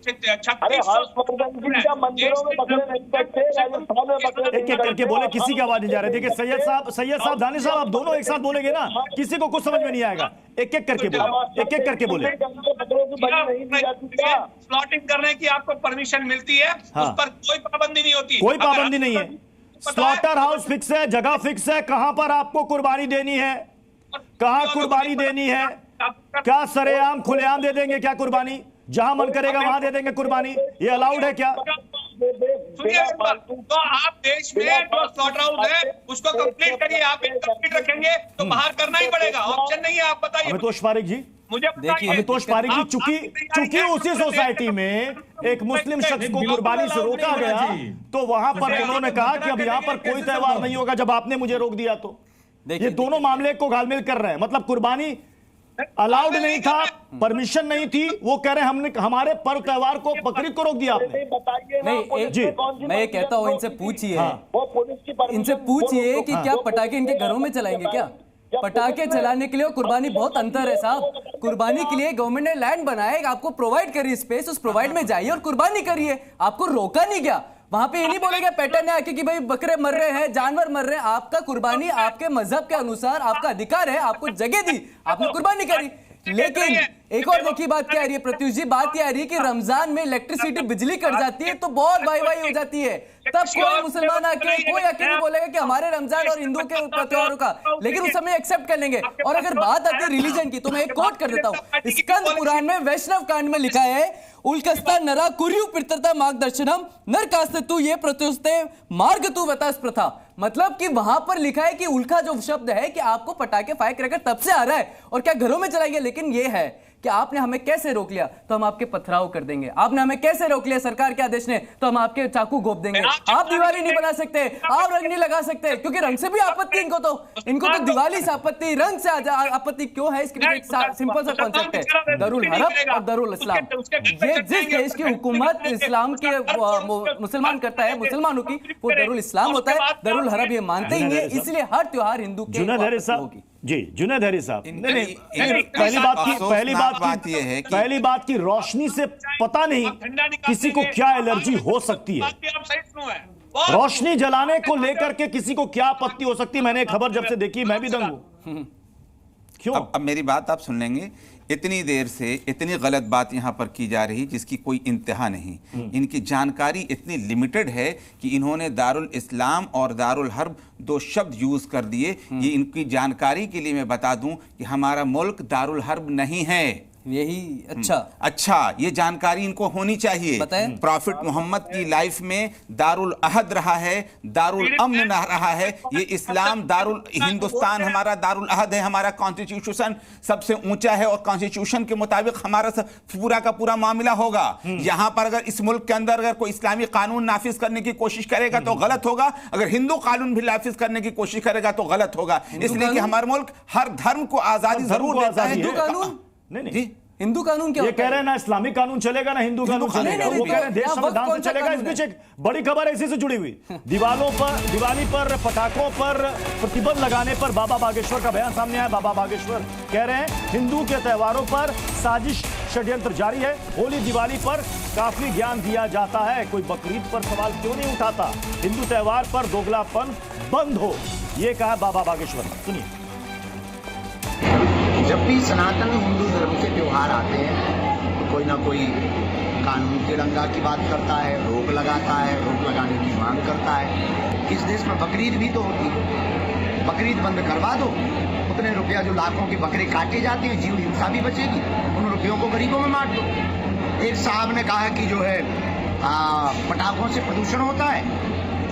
3600 मंदिरों में बकरे नहीं कटते, राजस्थान में बकरे एक करके बोले, किसी की आवाज नहीं जा रही। देखिए सैयद साहब दानिश साहब, आप दोनों एक साथ बोलेंगे ना, किसी को कुछ समझ में नहीं आएगा। एक एक करके बोले। स्लॉटिंग करने की आपको परमिशन मिलती है, उस पर कोई पाबंदी नहीं होती। कोई पाबंदी नहीं है। स्लॉटर हाउस फिक्स है, जगह फिक्स है, कहां पर आपको कुर्बानी देनी है, कहां कुर्बानी देनी है। क्या सरेआम खुलेआम दे देंगे क्या कुर्बानी? जहां मन करेगा वहां दे देंगे कुर्बानी? ये अलाउड है क्या? सुनिए, तो आप देश में जो स्लॉटर हाउस है उसको कंप्लीट करिए। आप इनकम्प्लीट रखेंगे तो बाहर करना ही पड़ेगा, ऑप्शन नहीं है। आप बताइए अमितोष पारिक जी, मुझे अमितोष पारिक जी, चूंकि उसी सोसाइटी में एक मुस्लिम शख्स को कुर्बानी से रोका गया, तो वहां पर उन्होंने कहा कि अब यहाँ पर कोई त्योहार नहीं होगा जब आपने मुझे रोक दिया। तो ये दोनों मामले को घालमेल कर रहे हैं। मतलब कुर्बानी अलाउड नहीं था, परमिशन नहीं थी, वो कह रहे हैं हमने हमारे पर्व त्योहार को, बकरीद को रोक दिया आपने। नहीं जी, मैं ये कहता हूँ इनसे पूछिए कि क्या पटाखे इनके घरों में चलाएंगे क्या? पटाखे चलाने के लिए और कुर्बानी बहुत अंतर है साहब। कुर्बानी के लिए गवर्नमेंट ने लैंड बनाया, आपको प्रोवाइड करिए स्पेस, उस प्रोवाइड में जाइए और कुर्बानी करिए। आपको रोका नहीं गया। वहां पे ये नहीं बोलेगा पैटर्न है आके कि भाई बकरे मर रहे हैं, जानवर मर रहे हैं। आपका कुर्बानी आपके मजहब के अनुसार आपका अधिकार है, आपको जगह दी, आपने कुर्बानी करी। लेकिन एक और देखिए बात क्या आ रही है प्रत्युष जी, बात क्या आ रही है कि रमजान में इलेक्ट्रिसिटी बिजली कट जाती है तो बहुत वाई हो जाती है। तब कोई मुसलमान आके नहीं बोलेगा कि हमारे रमजान और हिंदू के त्योहारों का, लेकिन उस समय एक्सेप्ट कर लेंगे। और अगर बात आती है रिलीजन की, तो मैं एक कोट कर देता हूं। स्कंद पुराण में वैष्णव कांड में लिखा है, उल्कस्ता नरा कुर्यु पितरता मार्गदर्शनम नरकास्ते तू ये प्रत्युस्ते मार्ग तू वतास प्रथा। मतलब कि वहां पर लिखा है कि उल्का जो शब्द है कि आपको पटाखे फायर क्रैकर तब से आ रहा है और क्या घरों में चलाएंगे। लेकिन ये है कि आपने हमें कैसे रोक लिया तो हम आपके पथराव कर देंगे। आपने हमें कैसे रोक लिया सरकार के आदेश ने तो हम आपके चाकू घोप देंगे। आप दिवाली नहीं बना सकते, आप रंग नहीं लगा सकते, क्योंकि रंग से भी आपत्ति इनको तो दिवाली से आपत्ति, रंग से आपत्ति क्यों है? इसके पीछे एक सिंपल सा कॉन्सेप्ट है, दरुल हरब और दरुल इस्लाम। ये जिस देश की हुकूमत इस्लाम के मुसलमान करता है, मुसलमानों की, वो दरुल इस्लाम होता है, दरुल हरब ये मानते ही है। इसलिए हर त्योहार हिंदू के होगी। जी जुनैद हरी साहब, पहली बात की रोशनी से पता नहीं किसी को क्या एलर्जी हो सकती है। रोशनी जलाने को लेकर के किसी को क्या आपत्ति हो सकती है? मैंने खबर जब से देखी मैं भी दंग हूं। क्यों? अब मेरी बात आप सुन लेंगे। इतनी देर से इतनी गलत बात यहाँ पर की जा रही जिसकी कोई इंतहा नहीं। इनकी जानकारी इतनी लिमिटेड है कि इन्होंने दारुल इस्लाम और दारुल हर्ब 2 शब्द यूज कर दिए। ये इनकी जानकारी के लिए मैं बता दूं कि हमारा मुल्क दारुल हर्ब नहीं है। यही अच्छा ये जानकारी इनको होनी चाहिए। प्रॉफिट मोहम्मद की लाइफ में दारुल अहद रहा है, दारुल अमन रहा है। ये इस्लाम दारुल हिंदुस्तान हमारा दारुल अहद है। हमारा कॉन्स्टिट्यूशन सबसे ऊंचा है और कॉन्स्टिट्यूशन के मुताबिक हमारा पूरा का पूरा मामला होगा। यहां पर अगर इस मुल्क के अंदर अगर कोई इस्लामी कानून नाफिज करने की कोशिश करेगा तो गलत होगा, अगर हिंदू कानून भी नाफिज करने की कोशिश करेगा तो गलत होगा। इसलिए कि हमारा मुल्क हर धर्म को आजादी जरूर देता है। नहीं हिंदू कानून क्या ये कह रहे हैं ना इस्लामी कानून चलेगा ना हिंदू कानून चलेगा। वो कह रहे हैं देश संविधान से चलेगा। इस बीच एक बड़ी खबर है इसी से जुड़ी हुई, दिवाली पर पटाखों पर प्रतिबंध लगाने पर बाबा बागेश्वर का बयान सामने आया। बाबा बागेश्वर कह रहे हैं हिंदू के त्योहारों पर साजिश षड्यंत्र जारी है। होली दिवाली पर काफी ज्ञान दिया जाता है, कोई बकरीद पर सवाल क्यों नहीं उठाता? हिंदू त्योहार पर दोगलापन बंद हो, ये कहा बाबा बागेश्वर। सुनिए, जब भी सनातन हिंदू धर्म के त्यौहार आते हैं तो कोई ना कोई कानून तिरंगा की बात करता है, रोक लगाता है, रोक लगाने की मांग करता है। इस देश में बकरीद भी तो होती है, बकरीद बंद करवा दो, उतने रुपया जो लाखों के बकरे काटे जाते हैं, जीव हिंसा भी बचेगी, उन रुपयों को गरीबों में बांट दो। एक साहब ने कहा कि जो है पटाखों से प्रदूषण होता है,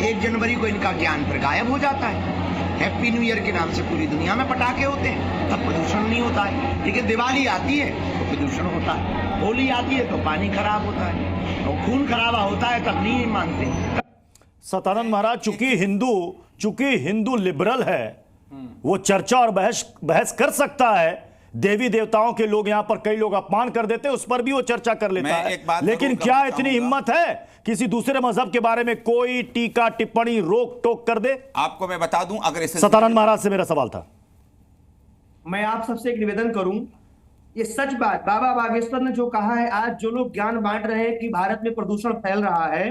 1 जनवरी को इनका ज्ञान फिर गायब हो जाता है। हैप्पी न्यू ईयर के नाम से पूरी दुनिया में पटाखे होते हैं, तब प्रदूषण नहीं होता है। लेकिन दिवाली आती है तो प्रदूषण होता है, होली आती है तो पानी खराब होता है, तो खून खराबा होता है तब नहीं मानते। सतानंद महाराज, चूंकि हिंदू लिबरल है, वो चर्चा और बहस कर सकता है। देवी देवताओं के लोग यहाँ पर कई लोग अपमान कर देते हैं, उस पर भी वो चर्चा कर लेता मैं है। एक बात लेकिन जरूर क्या कहना इतनी चाहूंगा। हिम्मत है किसी दूसरे मजहब के बारे में कोई टीका टिप्पणी रोक टोक कर दे? आपको मैं बता दूं, अगर इसे सतानंद महाराज से मेरा सवाल था। मैं आप सबसे एक निवेदन करूं, ये सच बात बाबा बागेश्वर ने जो कहा है, आज जो लोग ज्ञान बांट रहे हैं कि भारत में प्रदूषण फैल रहा है,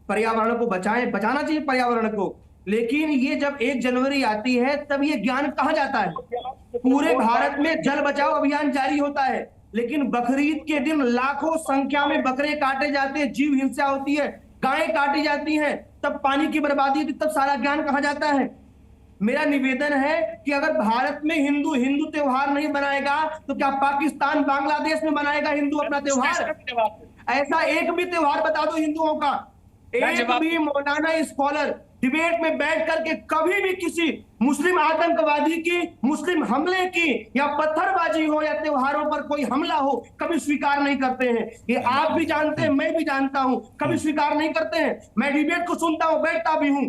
पर्यावरण को बचाएं, बचाना चाहिए पर्यावरण को, लेकिन ये जब 1 जनवरी आती है तब ये ज्ञान कहाँ जाता है? पूरे भारत में जल बचाओ अभियान जारी होता है, लेकिन बकरीद के दिन लाखों संख्या में बकरे काटे जाते हैं, जीव हिंसा होती है, गायें काटी जाती हैं, तब पानी की बर्बादी होती, तब सारा ज्ञान कहाँ जाता है? मेरा निवेदन है कि अगर भारत में हिंदू त्योहार नहीं बनाएगा तो क्या पाकिस्तान बांग्लादेश में बनाएगा हिंदू अपना त्योहार? ऐसा एक भी त्योहार बता दो हिंदुओं का, एक भी मौलाना स्कॉलर डिबेट में बैठ करके कभी भी किसी मुस्लिम आतंकवादी की, मुस्लिम हमले की या पत्थरबाजी हो या त्योहारों पर कोई हमला हो कभी स्वीकार नहीं करते हैं। ये आप भी जानते हैं, मैं भी जानता हूं, कभी स्वीकार नहीं करते हैं। मैं डिबेट को सुनता हूं, बैठता भी हूं,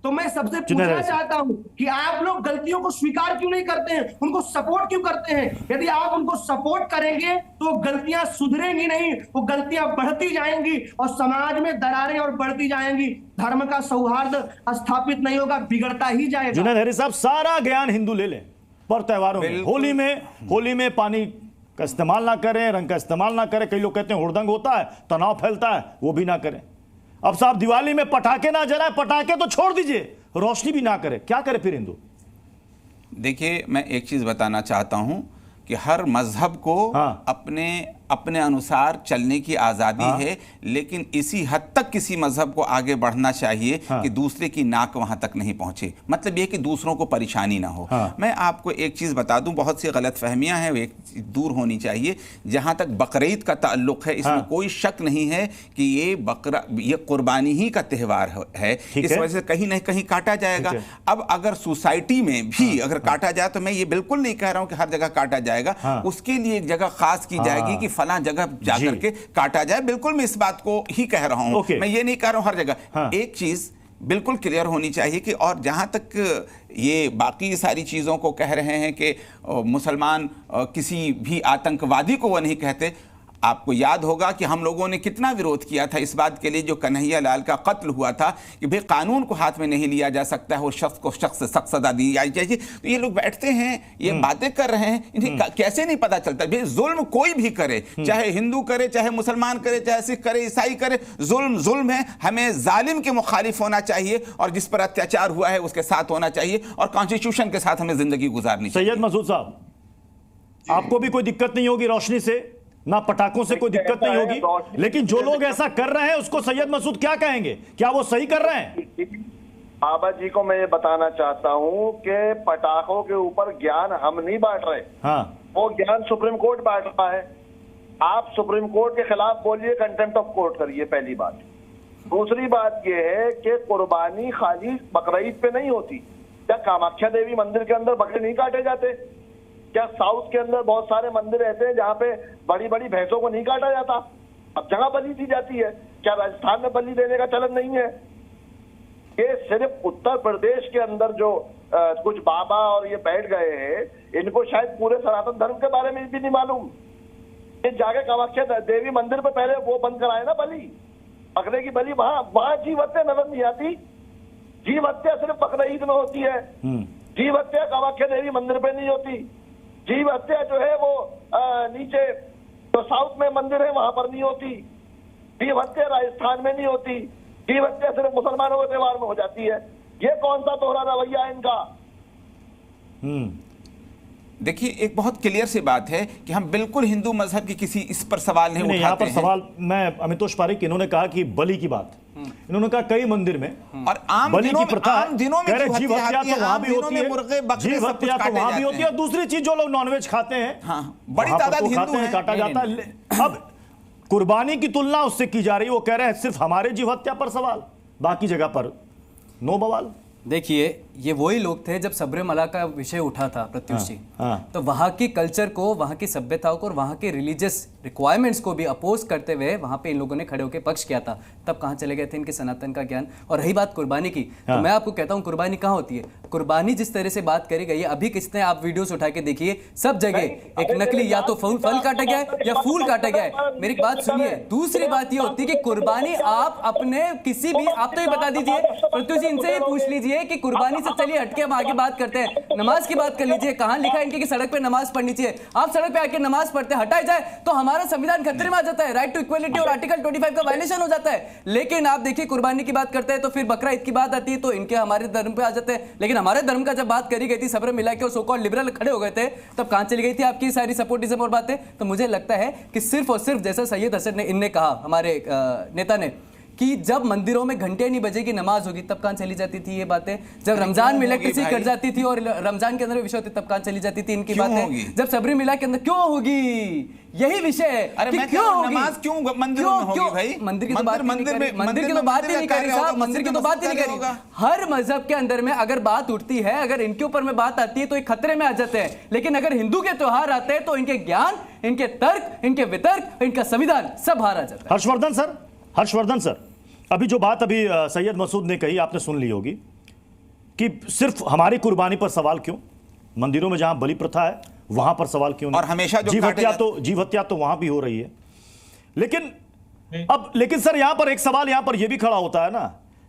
तो मैं सबसे पूछना चाहता हूं कि आप लोग गलतियों को स्वीकार क्यों नहीं करते हैं, उनको सपोर्ट क्यों करते हैं? यदि आप उनको सपोर्ट करेंगे तो गलतियां सुधरेंगी नहीं, वो गलतियां बढ़ती जाएंगी और समाज में दरारें और बढ़ती जाएंगी, धर्म का सौहार्द स्थापित नहीं होगा, बिगड़ता ही जाएगा। जुनैद हैरी साहब, सारा ज्ञान हिंदू ले लें पर त्योहारों में, होली में पानी का इस्तेमाल ना करें, रंग का इस्तेमाल ना करें, कई लोग कहते हैं हुड़दंग होता है, तनाव फैलता है, वो भी ना करें। अब साहब दिवाली में पटाखे ना जलाए, पटाखे तो छोड़ दीजिए, रोशनी भी ना करे, क्या करे फिर हिंदू? देखिए, मैं एक चीज बताना चाहता हूं कि हर मजहब को अपने अनुसार चलने की आज़ादी है, लेकिन इसी हद तक किसी मजहब को आगे बढ़ना चाहिए कि दूसरे की नाक वहां तक नहीं पहुंचे, मतलब ये कि दूसरों को परेशानी ना हो। मैं आपको एक चीज़ बता दूं, बहुत सी गलतफहमियां हैं, एक दूर होनी चाहिए। जहां तक बकरीद का ताल्लुक है, इसमें कोई शक नहीं है कि ये कुर्बानी ही का त्यौहार है, इस वजह से कहीं ना कहीं काटा जाएगा। अब अगर सोसाइटी में भी अगर काटा जाए, तो मैं ये बिल्कुल नहीं कह रहा हूं कि हर जगह काटा जाएगा, उसके लिए एक जगह खास की जाएगी कि फला जगह जाकर के काटा जाए। बिल्कुल मैं इस बात को ही कह रहा हूं, मैं ये नहीं कह रहा हूं हर जगह। एक चीज बिल्कुल क्लियर होनी चाहिए कि, और जहां तक ये बाकी सारी चीजों को कह रहे हैं कि मुसलमान किसी भी आतंकवादी को वो नहीं कहते, आपको याद होगा कि हम लोगों ने कितना विरोध किया था इस बात के लिए, जो कन्हैया लाल का कत्ल हुआ था, कि भाई कानून को हाथ में नहीं लिया जा सकता है, वो शख्स को शख्स से सख्त सजा दी जानी चाहिए। तो ये लोग बैठते हैं, ये बातें कर रहे हैं, इन्हें कैसे नहीं पता चलता? भाई जुल्म कोई भी करे, चाहे हिंदू करे, चाहे मुसलमान करे, चाहे सिख करे, ईसाई करे, जुल्म जुल्म है। हमें जालिम के मुखालिफ होना चाहिए और जिस पर अत्याचार हुआ है उसके साथ होना चाहिए, और कॉन्स्टिट्यूशन के साथ हमें जिंदगी गुजारनी चाहिए। सैयद मसूद साहब, आपको भी कोई दिक्कत नहीं होगी रोशनी से, ना पटाखों से कोई दिक्कत नहीं होगी, लेकिन जो लोग ऐसा कर रहे हैं उसको सैयद मसूद क्या कहेंगे? क्या वो सही कर रहे हैं? बाबा जी को मैं ये बताना चाहता हूँ कि पटाखों के ऊपर ज्ञान हम नहीं बांट रहे, वो ज्ञान सुप्रीम कोर्ट बांट रहा है। आप सुप्रीम कोर्ट के खिलाफ बोलिए, कंटेम्प्ट ऑफ कोर्ट करिए, पहली बात। दूसरी बात ये है कि कुर्बानी खाली बकरीद पे नहीं होती। क्या कामाख्या देवी मंदिर के अंदर बकरे नहीं काटे जाते? क्या साउथ के अंदर बहुत सारे मंदिर ऐसे हैं जहाँ पे बड़ी बड़ी भैंसों को नहीं काटा जाता? अब जगह बलि दी जाती है, क्या राजस्थान में बलि देने का चलन नहीं है? ये सिर्फ उत्तर प्रदेश के अंदर जो कुछ बाबा और ये बैठ गए हैं, इनको शायद पूरे सनातन धर्म के बारे में भी नहीं मालूम। ये जाके कामाख्या देवी मंदिर पे पहले वो बंद कराए ना बलि, बकरे की बलि, वहां जीव हत्या नजर नहीं आती। जीव हत्या सिर्फ बकरीद में होती है, जीव हत्या कामाख्या देवी मंदिर पे नहीं होती। जीव हत्या जो है वो नीचे जो साउथ में मंदिर है वहां पर नहीं होती। जीव हत्या राजस्थान में नहीं होती। जीव हत्या सिर्फ मुसलमानों के त्योहार में हो जाती है। ये कौन सा दोहरा रवैया है इनका? देखिए, एक बहुत क्लियर सी बात है कि हम बिल्कुल हिंदू मजहब की किसी इस पर सवाल नहीं उठाते यहाँ पर सवाल मैं अमितोष पारिक, इन्होंने कहा कि बलि की बात, इन्होंने कहा कई मंदिर में और आम बलि की प्रथा है, दिनों में जीव हत्या तो वहां भी होती है, मुर्गे बकरे जीव हत्या तो वहां भी होती है, और दूसरी चीज जो लोग नॉनवेज खाते हैं बड़ी तादाद हिंदू हैं, काटा जाता है। अब कुर्बानी की तुलना उससे की जा रही है, वो कह रहे हैं सिर्फ हमारे जीव हत्या पर सवाल, बाकी जगह पर नो बवाल। देखिए, ये वही लोग थे जब सबरीमला का विषय उठा था प्रत्युष जी। तो वहाँ की कल्चर को, वहाँ की सभ्यताओं को और वहाँ के रिलीजियस रिक्वायरमेंट्स को भी अपोज करते हुए वहाँ पे इन लोगों ने खड़े होकर पक्ष किया था। तब कहाँ चले गए थे इनके सनातन का ज्ञान। और रही बात कुर्बानी की, तो मैं आपको कहता हूँ कुर्बानी कहाँ होती है। कुर्बानी जिस तरह से बात करी गई है, अभी किसने, आप वीडियोस उठा के देखिए, सब जगह एक नकली या तो फल काटा गया है या फूल काटा गया है। मेरी बात सुनिए। दूसरी बात ये होती है कि कुर्बानी आप अपने किसी भी, आप तो ये बता दीजिए प्रत्युष जी, इनसे ही पूछ लीजिए कि कुर्बानी से चलिए हटके हम आगे बात करते हैं, नमाज की बात कर लीजिए। कहां लिखा है इनके कि सड़क पे नमाज पढ़नी चाहिए? आप सड़क पे आके नमाज पढ़ते, हटाई जाए तो हमारा संविधान खतरे में आ जाता है, राइट टू इक्वलिटी और आर्टिकल 25 का वायलेशन हो जाता है। लेकिन आप देखिए कुर्बानी की बात करते हैं तो फिर बकरा ईद की बात आती है तो इनके हमारे धर्म पे आ जाते हैं। लेकिन हमारे धर्म का जब बात करी गई थी, सबरीमला के और सो कॉल्ड लिबरल खड़े हो गए थे, तब कहां चली गई थी आपकी सारी सपोर्टिज्म और बातें? तो मुझे लगता है कि सिर्फ और सिर्फ जैसा सैयद हसन ने इनने कहा, हमारे नेता ने, कि जब मंदिरों में घंटे नहीं बजेगी नमाज होगी, तब कहां चली जाती थी ये बातें? जब रमजान में इलेक्ट्रिसिटी कट जाती थी और रमजान के अंदर विषय होती, तब कहां चली जाती थी इनकी बातें? जब सबरीमला के अंदर क्यों होगी, यही विषय है। अरे मैं क्यों नमाज क्यों मंदिर में होगी भाई? मंदिर की तो बात ही नहीं करी साहब, मंदिर की तो बात ही नहीं करी। हर मजहब के अंदर में अगर बात उठती है, अगर इनके ऊपर में बात आती है तो ये खतरे में आ जाते हैं। लेकिन अगर हिंदू के त्योहार आते हैं तो इनके ज्ञान, इनके तर्क, इनके वितर्क, इनका संविधान सब हार आ जाता है। हर्षवर्धन सर, अभी जो बात अभी सैयद मसूद ने कही आपने सुन ली होगी कि सिर्फ हमारी कुर्बानी पर सवाल क्यों, मंदिरों में जहां बलि प्रथा है वहां पर सवाल क्यों नहीं? और हमेशा जो जीव हत्या तो वहां भी हो रही है। लेकिन सर यहां पर एक सवाल यहां पर यह भी खड़ा होता है ना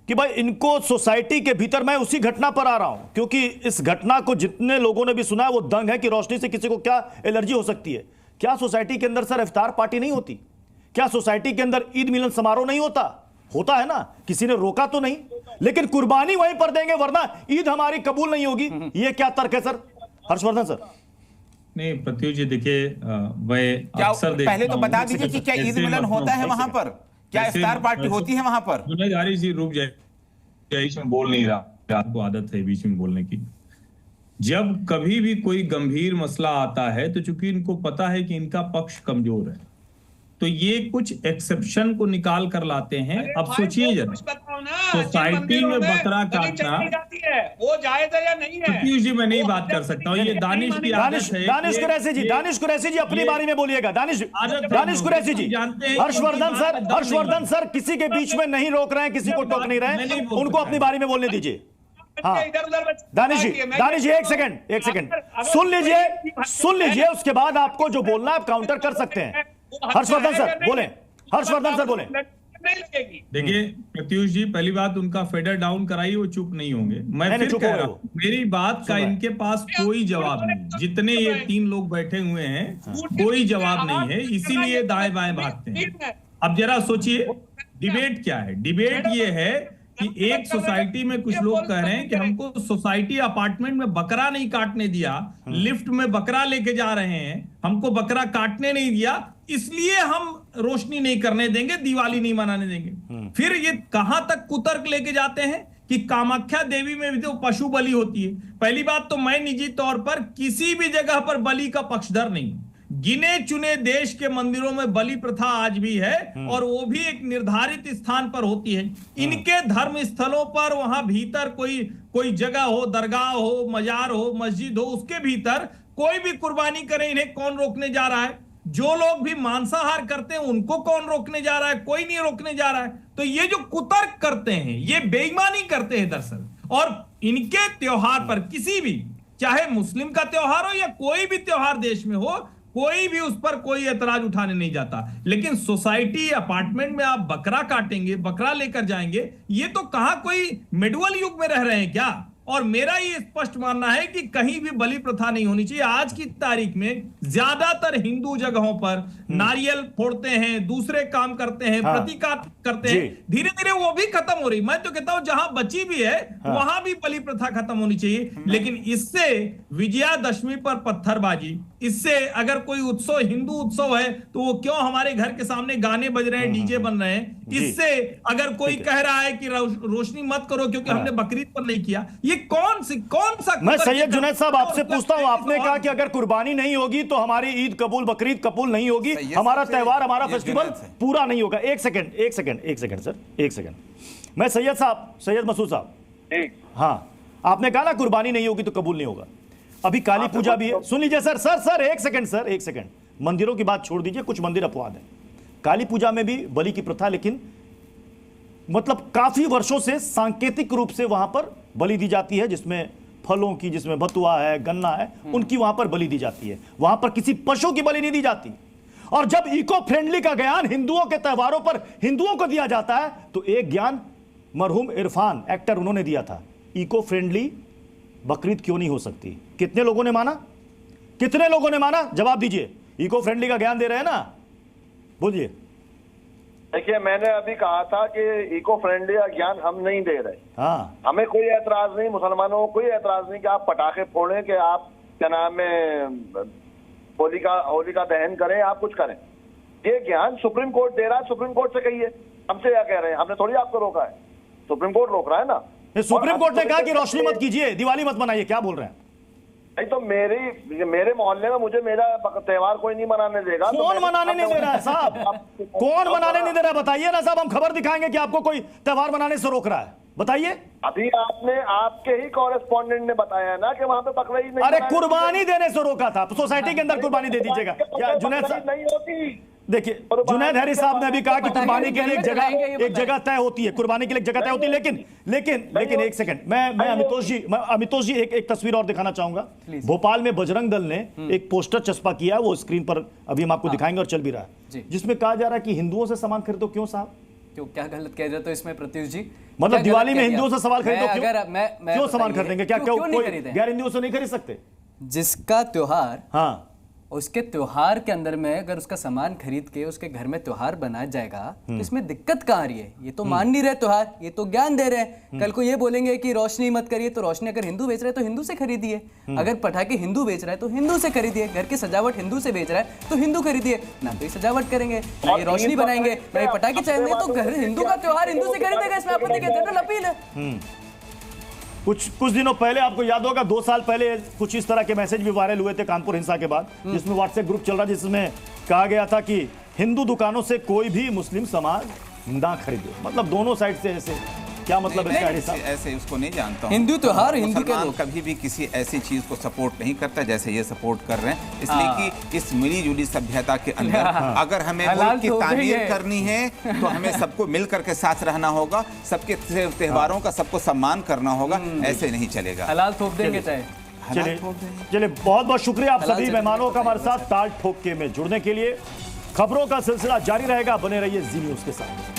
कि भाई इनको सोसाइटी के भीतर, मैं उसी घटना पर आ रहा हूं क्योंकि इस घटना को जितने लोगों ने भी सुना है वो दंग है कि रोशनी से किसी को क्या एलर्जी हो सकती है। क्या सोसाइटी के अंदर सर इफ्तार पार्टी नहीं होती? क्या सोसाइटी के अंदर ईद मिलन समारोह नहीं होता है ना? किसी ने रोका तो नहीं, लेकिन कुर्बानी वहीं पर देंगे वरना ईद हमारी कबूल नहीं होगी। ये क्या तर्क है सर? हर्षवर्धन सर। नहीं प्रत्युष जी देखिए, मैं अक्सर पहले तो बता दीजिए कि क्या ईद मिलन होता है वहां पर, क्या इफ्तार पार्टी होती है वहां पर? जुनेद जी रुक जाए, बीच में बोल नहीं रहा, आपको आदत है बीच में बोलने की। जब कभी भी कोई गंभीर मसला आता है तो चूंकि इनको पता है कि इनका पक्ष कमजोर है तो ये कुछ एक्सेप्शन को निकाल कर लाते हैं। अब सोचिए जरा, सोसाइटी में बकरा काटना वो जायज है या नहीं है? प्रत्युष जी मैं नहीं बात कर सकता हूँ, ये दानिश की आदत है। दानिश कुरैशी जी अपनी बारी में बोलिएगा। दानिश कुरैशी जी। हर्षवर्धन सर किसी के बीच में नहीं रोक रहे हैं, किसी को टोक नहीं रहे हैं, उनको अपनी बारी में बोलने दीजिए। हाँ दानिश जी एक सेकंड सुन लीजिए, उसके बाद आपको जो बोलना है आप काउंटर कर सकते हैं। हर्षवर्धन सर बोलें। देखिए प्रत्युष जी, पहली बात उनका फेडर डाउन कराइए, वो चुप नहीं होंगे। मैं फिर कह रहा हूं, मेरी बात का इनके पास कोई जवाब नहीं। जितने ये 3 लोग बैठे हुए हैं कोई जवाब नहीं है, इसीलिए दाएं बाएं भागते हैं। अब जरा सोचिए डिबेट क्या है। डिबेट ये है कि एक सोसाइटी में कुछ लोग कह रहे हैं कि हमको सोसाइटी अपार्टमेंट में बकरा नहीं काटने दिया, लिफ्ट में बकरा लेके जा रहे हैं, हमको बकरा काटने नहीं दिया, इसलिए हम रोशनी नहीं करने देंगे, दिवाली नहीं मनाने देंगे। फिर ये कहां तक कुतर्क लेके जाते हैं कि कामाख्या देवी में भी तो पशु बलि होती है। पहली बात तो मैं निजी तौर पर किसी भी जगह पर बलि का पक्षधर नहीं। गिने चुने देश के मंदिरों में बलि प्रथा आज भी है और वो भी एक निर्धारित स्थान पर होती है। इनके धर्म स्थलों पर वहां भीतर कोई जगह हो, दरगाह हो, मजार हो, मस्जिद हो, उसके भीतर कोई भी कुर्बानी करे, इन्हें कौन रोकने जा रहा है? जो लोग भी मांसाहार करते हैं उनको कौन रोकने जा रहा है? कोई नहीं रोकने जा रहा है। तो ये जो कुतर्क करते हैं ये बेईमानी करते हैं दरअसल। और इनके त्योहार पर किसी भी, चाहे मुस्लिम का त्योहार हो या कोई भी त्योहार देश में हो, कोई भी उस पर कोई एतराज उठाने नहीं जाता। लेकिन सोसाइटी अपार्टमेंट में आप बकरा काटेंगे, बकरा लेकर जाएंगे, ये तो कहां कोई मिडवल युग में रह रहे हैं क्या? और मेरा ये स्पष्ट मानना है कि कहीं भी बलि प्रथा नहीं होनी चाहिए। आज की तारीख में ज्यादातर हिंदू जगहों पर नारियल फोड़ते हैं, दूसरे काम करते हैं, प्रतीकात्मक करते हैं, धीरे धीरे वो भी खत्म हो रही। मैं तो कहता हूं जहां बची भी है वहां भी बलि प्रथा खत्म होनी चाहिए। लेकिन इससे विजयादशमी पर पत्थरबाजी, इससे अगर कोई उत्सव हिंदू उत्सव है तो वो क्यों हमारे घर के सामने गाने बज रहे हैं, डीजे बन रहे हैं, इससे अगर कोई कह रहा है कि रोशनी मत करो क्योंकि हमने बकरीद पर नहीं किया, ये कौन सा? मैं सैयद जुनैद साहब आपसे पूछता हूं, आपने कहा कि अगर कुर्बानी नहीं होगी तो हमारी ईद कबूल, बकरीद कबूल नहीं होगी, हमारा त्योहार, हमारा फेस्टिवल पूरा नहीं होगा। एक सेकंड सर, एक सेकंड। मैं सैयद मसूद साहब, हाँ आपने कहा ना कुर्बानी नहीं होगी तो कबूल नहीं होगा। अभी काली पूजा भी है, सुन लीजिए सर एक सेकंड, मंदिरों की बात छोड़ दीजिए, कुछ मंदिर अपवाद है। काली पूजा में भी बलि की प्रथा, लेकिन मतलब काफी वर्षों से सांकेतिक रूप से वहां पर बलि दी जाती है, जिसमें फलों की, जिसमें बतुआ है, गन्ना है, उनकी वहां पर बलि दी जाती है। वहां पर किसी पशु की बलि नहीं दी जाती। और जब इको फ्रेंडली का ज्ञान हिंदुओं के त्योहारों पर हिंदुओं को दिया जाता है, तो एक ज्ञान मरहूम इरफान एक्टर उन्होंने दिया था, इको फ्रेंडली बकरीद क्यों नहीं हो सकती। कितने लोगों ने माना, कितने लोगों ने माना, जवाब दीजिए। इको फ्रेंडली का ज्ञान दे रहे हैं ना, बोलिए। देखिए, मैंने अभी कहा था कि इको फ्रेंडली का ज्ञान हम नहीं दे रहे। हाँ, हमें कोई ऐतराज नहीं, मुसलमानों को कोई ऐतराज नहीं कि आप पटाखे फोड़ें, कि आप क्या नाम है होली का दहन करें, आप कुछ करें। ये ज्ञान सुप्रीम कोर्ट दे रहा है, सुप्रीम कोर्ट से कहिए, हमसे क्या कह रहे हैं, हमने थोड़ी आपको रोका है, सुप्रीम कोर्ट रोक रहा है ना। सुप्रीम कोर्ट ने कहा कि रोशनी मत कीजिए, दिवाली मत मनाइए, क्या बोल रहे हैं? नहीं तो मेरे मोहल्ले में मुझे मेरा त्योहार कोई नहीं मनाने देगा। कौन मनाने नहीं दे रहा है साहब? कौन मनाने नहीं दे रहा है, बताइए ना साहब, हम खबर दिखाएंगे कि आपको कोई त्योहार मनाने से रोक रहा है, बताइए। अभी आपके ही कॉरेस्पॉन्डेंट ने बताया ना कि वहां पे बकरीद नहीं, अरे कुर्बानी देने से रोका था, सोसाइटी के अंदर कुर्बानी दे दीजिएगा क्या जुनैद साहब? नहीं होती। देखिए, जुनैद हैरी साहब ने भी कहा कि कुर्बानी के लिए एक जगह तय होती है, कुर्बानी के लिए एक जगह तय होती है, लेकिन एक सेकंड, मैं अमितोष जी एक तस्वीर और दिखाना चाहूंगा। भोपाल में बजरंग दल ने एक पोस्टर चस्पा किया है, वो स्क्रीन पर अभी हम आपको दिखाएंगे और चल भी रहा है, जिसमें कहा जा रहा है कि हिंदुओं से सामान खरीदो। क्यों साहब, क्यों, क्या गलत कह रहे हो इसमें प्रत्युष जी? मतलब दिवाली में हिंदुओं से सवाल खरीदो, क्यों सामान खरीदेंगे? क्या कोई गैर हिंदुओं से नहीं खरीद सकते? जिसका त्योहार, हाँ, उसके त्योहार के अंदर में अगर उसका सामान खरीद के उसके घर में त्योहार बनाया जाएगा तो इसमें दिक्कत कहाँ आ रही है? ये तो मान नहीं रहे त्योहार, ये तो ज्ञान दे रहे हैं। कल को ये बोलेंगे कि रोशनी मत करिए, तो रोशनी अगर हिंदू बेच रहा है तो हिंदू से खरीदिए, अगर पटाखे हिंदू बेच रहा है तो हिंदू से खरीदिए, घर की सजावट हिंदू से बेच रहा है तो हिंदू खरीदिए। ना तो ये सजावट करेंगे, ना ये रोशनी बनाएंगे, ना ये पटाखे चलाएंगे, तो घर हिंदू का त्योहार हिंदू से खरीदेगा, इसमें आपत्ति क्या? जनरल अपील है। कुछ दिनों पहले आपको याद होगा, 2 साल पहले कुछ इस तरह के मैसेज भी वायरल हुए थे कानपुर हिंसा के बाद, जिसमें व्हाट्सएप ग्रुप चल रहा, जिसमें कहा गया था कि हिंदू दुकानों से कोई भी मुस्लिम सामान ना खरीदे। मतलब दोनों साइड से ऐसे, क्या मतलब है? ऐसे उसको नहीं जानता हूं। हिंदू त्योहार, हिंदू के लोग कभी भी किसी ऐसी चीज को सपोर्ट नहीं करता जैसे ये सपोर्ट कर रहे हैं, इसलिए कि इस मिली जुली सभ्यता के अंदर अगर हमें मुल्क की तामीर करनी है तो हमें सबको मिल करके साथ रहना होगा, सबके त्योहारों का सबको सम्मान करना होगा, ऐसे नहीं चलेगा। हलाल थोप देंगे चाहे। चलिए बहुत बहुत शुक्रिया आप सभी मेहमानों का हमारे साथ ताल ठोक के में जुड़ने के लिए। खबरों का सिलसिला जारी रहेगा, बने रहिए जी न्यूज़ के साथ।